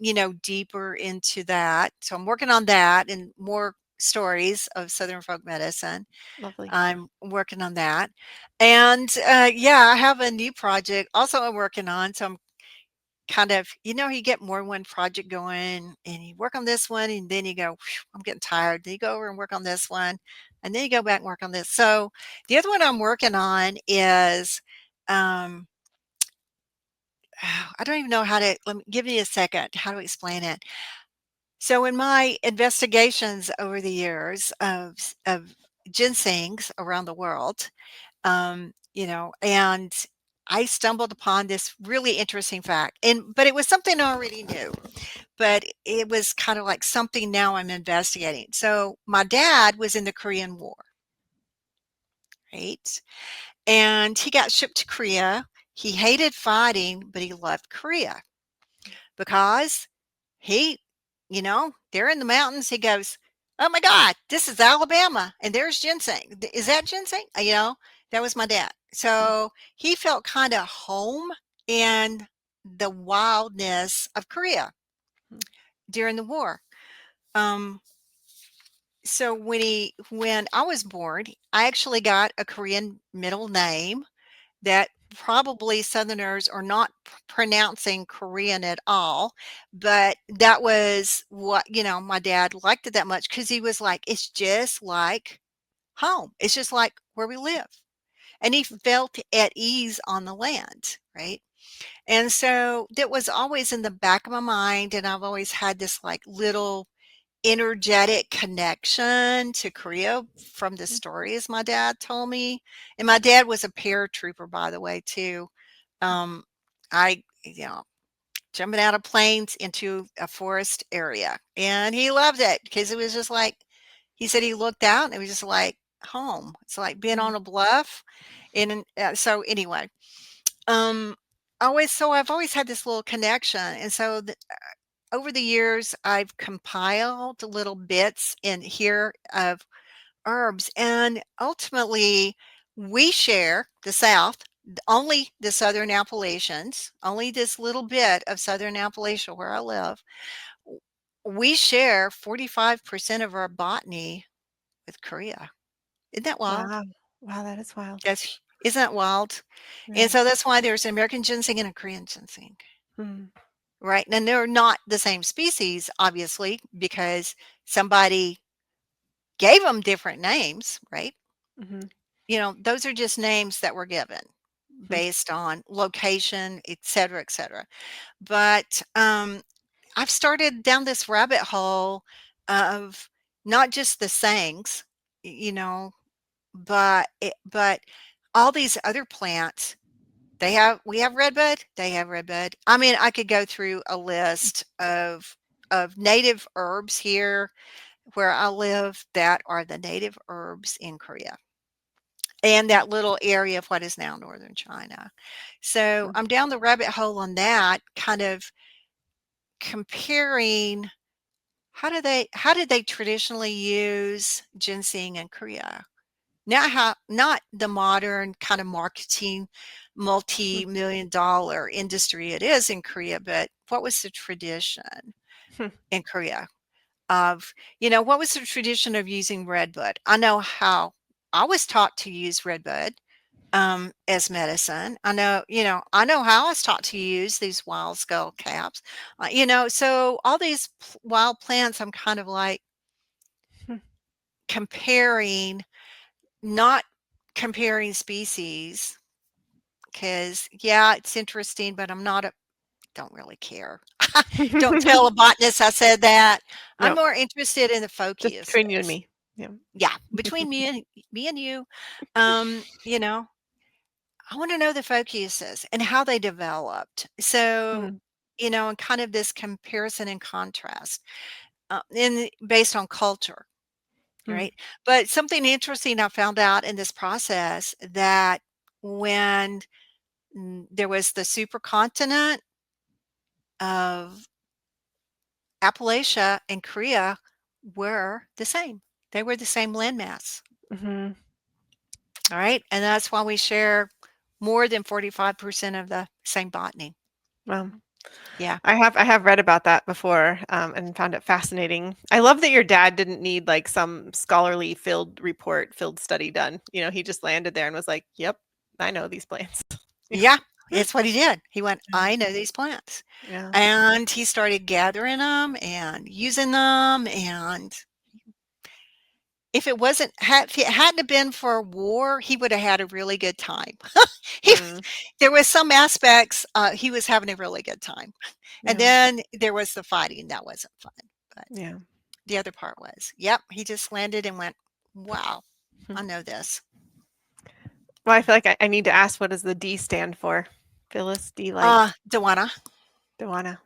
deeper into that. So I'm working on that and more stories of Southern folk medicine. lovely. I'm working on that. And yeah, I have a new project also I'm working on. So I'm kind of, you get more than one project going and you work on this one and then you go, "Phew, I'm getting tired." Then you go over and work on this one and then you go back and work on this. So the other one I'm working on is, um, I don't even know how to, let me give me a second, how to explain it. So in my investigations over the years of ginsengs around the world, and I stumbled upon this really interesting fact, but it was something I already knew, but it was kind of like something now I'm investigating. So my dad was in the Korean War, right? And he got shipped to Korea. He hated fighting, but he loved Korea because he, they're in the mountains. He goes, "Oh my God, this is Alabama, and there's ginseng. Is that ginseng?" That was my dad. Mm, So he felt kind of home in the wildness of Korea mm. during the war. Um, so when I was born, I actually got a Korean middle name that probably Southerners are not pronouncing Korean at all, but that was what, my dad liked it that much because he was like, it's just like home. It's just like where we live. And he felt at ease on the land, right? And so that was always in the back of my mind. And I've always had this like little energetic connection to Korea from the stories my dad told me. And my dad was a paratrooper, by the way, too. Um, I, jumping out of planes into a forest area. And he loved it because it was just like, he said he looked out and it was just like home. It's like being Mm, on a bluff. And so anyway, um, I've always had this little connection. And so over the years, I've compiled little bits in here of herbs, and ultimately, we share the South, only the Southern Appalachians, only this little bit of Southern Appalachia where I live. We share 45% of our botany with Korea. Isn't that wild? wow. Wow, that is wild. Isn't that wild? And Yeah. so that's why there's an American ginseng and a Korean ginseng. Mm, Right. And they're not the same species, obviously, because somebody gave them different names, right? mhm, Those are just names that were given. based on location, et cetera, et cetera. But I've started down this rabbit hole of not just the sayings, you know, but all these other plants. We have redbud, they have redbud. I mean, I could go through a list of native herbs here where I live that are the native herbs in Korea and that little area of what is now northern China. So I'm down the rabbit hole on that, kind of comparing how did they traditionally use ginseng in Korea? Not the modern kind of marketing multi-million dollar industry it is in Korea, but what was the tradition in Korea of, what was the tradition of using redbud? I know how I was taught to use redbud as medicine. I know how I was taught to use these wild skull caps. So all these wild plants, I'm kind of like comparing, not comparing species, because yeah, it's interesting, but don't really care. Don't tell a botanist I said that. I'm No, more interested in the just focus. between you and me. Yeah. Yeah, between me and you, um, you know, I want to know the focuses and how they developed. So, Mm, and kind of this comparison and contrast, based on culture, mm, right? But something interesting I found out in this process that when there was the supercontinent of Appalachia and Korea were the same. They were the same landmass. mhm. All right. And that's why we share more than 45% of the same botany. Well, Yeah. I have read about that before, and found it fascinating. I love that your dad didn't need like some scholarly field study done. He just landed there and was like, "Yep, I know these plants." Yeah. It's what he did. He went, Yeah. I know these plants. Yeah. And he started gathering them and using them. And if it hadn't have been for a war, he would have had a really good time. he, Mm, there was some aspects, he was having a really good time. And yeah. then there was the fighting. That wasn't fun. But Yeah. the other part was, yep, he just landed and went, wow, Hmm. I know this. Well, I feel like I need to ask, what does the D stand for? Phyllis D. Light, Dewana. Dewana.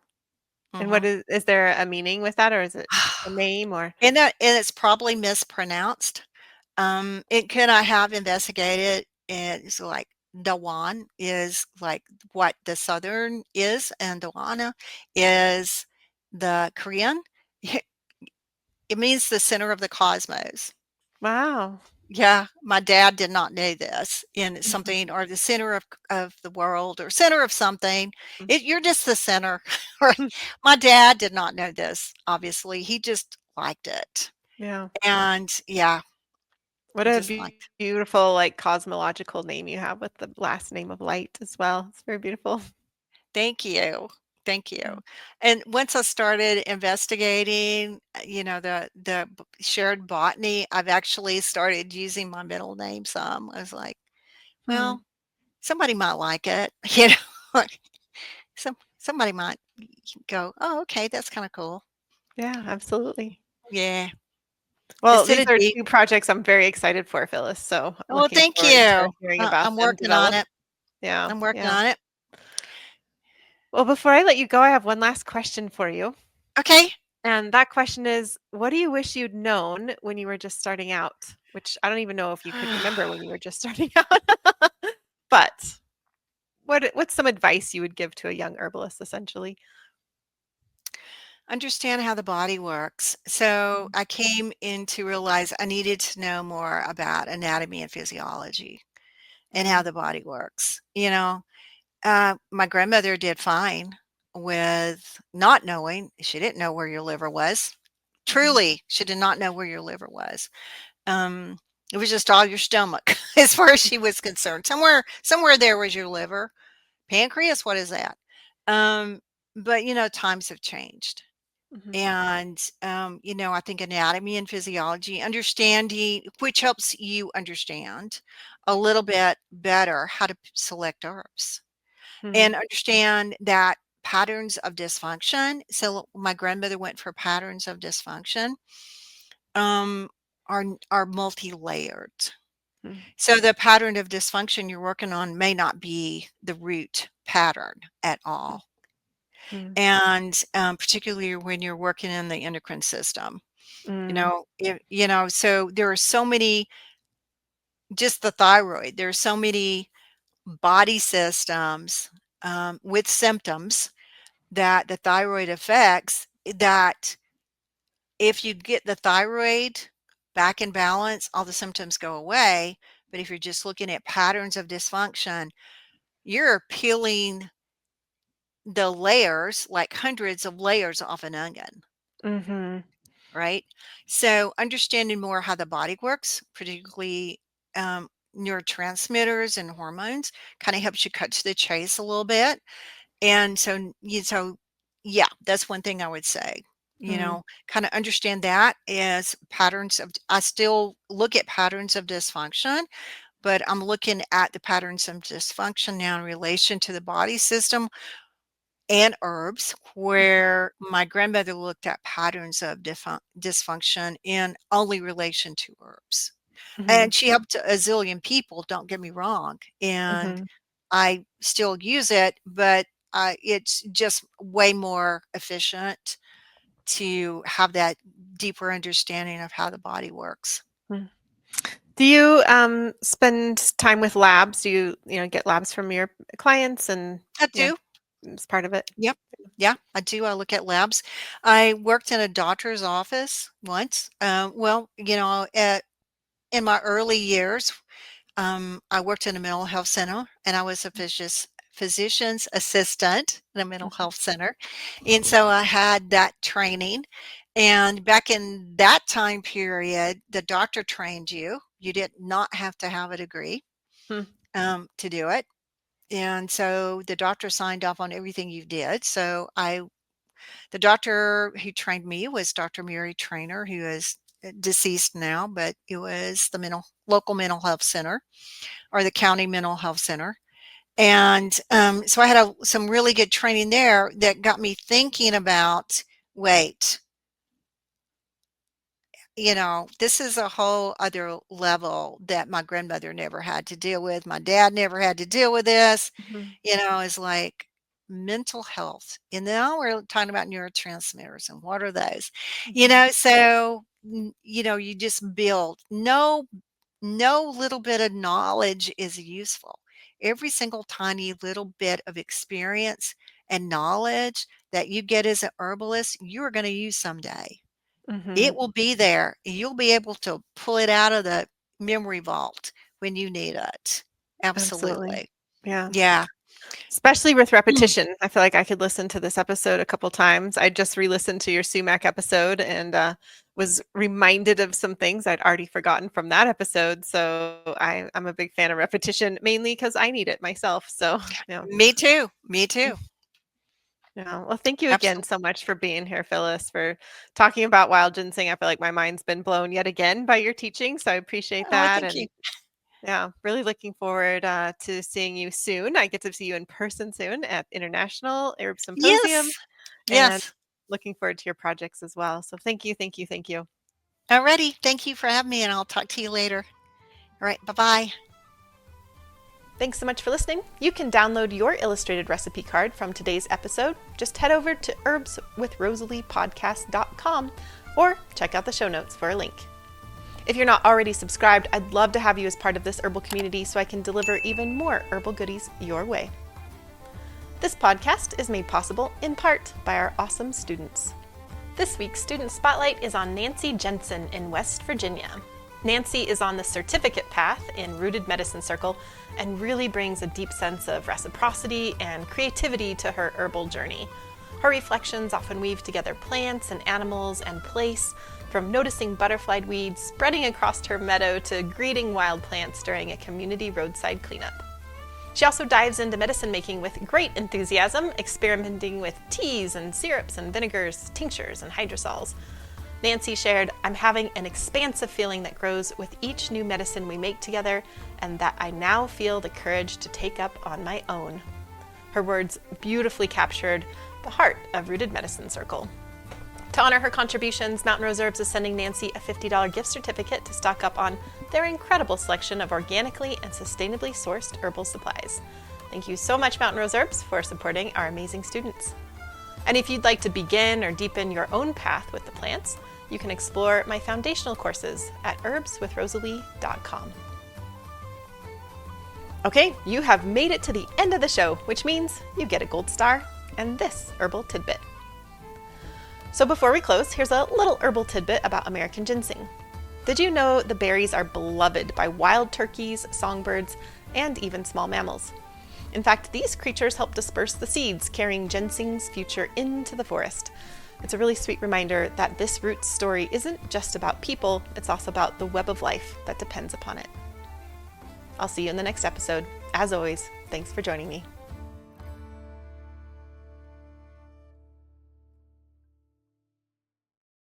And what Hmm. is there a meaning with that, or is it just a name, or? And it's probably mispronounced. It could I have investigated, and it's like Dawan is like what the Southern is, and Dawana is the Korean. It means the center of the cosmos. Wow. Yeah, my dad did not know this. In Mhm. something or the center of the world or center of something. Mm. You're just the center. Or my dad did not know this. Obviously, he just liked it, Yeah. and yeah, What he a just liked. beautiful, like, cosmological name you have with the last name of Light as well. It's very beautiful. Thank you. Thank you. Yeah. And once I started investigating, shared botany, I've actually started using my middle name some. I was like, Hmm. well, somebody might like it, somebody might go, "Oh, okay, that's kinda cool." Yeah, absolutely. Yeah. Well, Instead these of are D. 2 projects I'm very excited for, Phyllis, so I'm Oh, looking thank forward you. to hearing about I'm them working on develop. it. Yeah, I'm working yeah. on it. Well, before I let you go, I have one last question for you. Okay. And that question is, what do you wish you'd known when you were just starting out? Which I don't even know if you could remember when you were just starting out. But what's some advice you would give to a young herbalist, essentially? Understand how the body works. So, Mhm, I came in to realize I needed to know more about anatomy and physiology and how mhm, the body works, my grandmother did fine with not knowing. She didn't know where your liver was. mhm, Truly, she did not know where your liver was. Um, it was just all your stomach as far as she was concerned. Somewhere there was your liver. Pancreas, what is that? Um, but times have changed. Mhm. And, I think anatomy and physiology, understanding, which helps you understand a little bit better how to select herbs Mhm. and understand that patterns of dysfunction. So my grandmother went for patterns of dysfunction, um, are multi-layered. Mhm. So the pattern of dysfunction you're working on may not be the root pattern at all. Mhm. And particularly when you're working in the endocrine system, Mhm. so there are so many, just the thyroid, there are so many body systems with symptoms that the thyroid affects, that if you get the thyroid back in balance, all the symptoms go away. But if you're just looking at patterns of dysfunction, you're peeling the layers, like hundreds of layers off an onion, Mhm. right? So understanding more how the body works, particularly neurotransmitters and hormones, kind of helps you cut to the chase a little bit. And so yeah, that's one thing I would say. Mhm. Kind of understand that as patterns of. I still look at patterns of dysfunction, but I'm looking at the patterns of dysfunction now in relation to the body system and herbs, where my grandmother looked at patterns of dysfunction in only relation to herbs. Mhm. And she helped a zillion people, don't get me wrong. And Mhm. I still use it, but it's just way more efficient to have that deeper understanding of how the body works. Mhm. Do you spend time with labs? Do you get labs from your clients and I yeah, do. it's part of it? Yep. Yeah, I do. I look at labs. I worked in a doctor's office once. In my early years, I worked in a mental health center, and I was a physician's assistant in a mental Mhm. health center. And so I had that training. And back in that time period, the doctor trained you. You did not have to have a degree Hmm. to do it. And so the doctor signed off on everything you did. The doctor who trained me was Dr. Mary Trainer, who is deceased now, but it was the local mental health center, or the county mental health center. And so I had some really good training there that got me thinking about, wait, this is a whole other level that my grandmother never had to deal with. My dad never had to deal with this. Mhm. Is like mental health. And now we're talking about neurotransmitters, and what are those? Mhm. You just build. No little bit of knowledge is useful. Every single tiny little bit of experience and knowledge that you get as an herbalist, you are going to use someday. It Mhm. will be there. You'll be able to pull it out of the memory vault when you need it. Absolutely. Absolutely. Yeah. Yeah. Especially with Mm. repetition. I feel like I could listen to this episode a couple times. I just re-listened to your sumac episode and was reminded of some things I'd already forgotten from that episode. So I'm a big fan of repetition, mainly because I need it myself. So yeah. Me too. Me too. Yeah. Well, thank you again Absolutely. so much for being here, Phyllis, for talking about wild ginseng. I feel like my mind's been blown yet again by your teaching. So I appreciate Oh, that. thank you. And yeah, really looking forward to seeing you soon. I get to see you in person soon at International Arab Symposium Yes. and Yes. looking forward to your projects as well. So thank you, thank you, thank you. Alrighty. Thank you for having me, and I'll talk to you later. All right. Bye bye. Thanks so much for listening. You can download your illustrated recipe card from today's episode. Just head over to herbswithrosaleepodcast.com or check out the show notes for a link. If you're not already subscribed, I'd love to have you as part of this herbal community so I can deliver even more herbal goodies your way. This podcast is made possible in part by our awesome students. This week's Student Spotlight is on Nancy Jensen in West Virginia. Nancy is on the certificate path in Rooted Medicine Circle and really brings a deep sense of reciprocity and creativity to her herbal journey. Her reflections often weave together plants and animals and place, from noticing butterfly weeds spreading across her meadow to greeting wild plants during a community roadside cleanup. She also dives into medicine making with great enthusiasm, experimenting with teas and syrups and vinegars, tinctures and hydrosols. Nancy shared, "I'm having an expansive feeling that grows with each new medicine we make together, and that I now feel the courage to take up on my own." Her words beautifully captured the heart of Rooted Medicine Circle. To honor her contributions, Mountain Rose Herbs is sending Nancy a $50 gift certificate to stock up on their incredible selection of organically and sustainably sourced herbal supplies. Thank you so much, Mountain Rose Herbs, for supporting our amazing students. And if you'd like to begin or deepen your own path with the plants, you can explore my foundational courses at herbswithrosalee.com. Okay, you have made it to the end of the show, which means you get a gold star and this herbal tidbit. So before we close, here's a little herbal tidbit about American ginseng. Did you know the berries are beloved by wild turkeys, songbirds, and even small mammals? In fact, these creatures help disperse the seeds, carrying ginseng's future into the forest. It's a really sweet reminder that this root story isn't just about people, it's also about the web of life that depends upon it. I'll see you in the next episode. As always, thanks for joining me.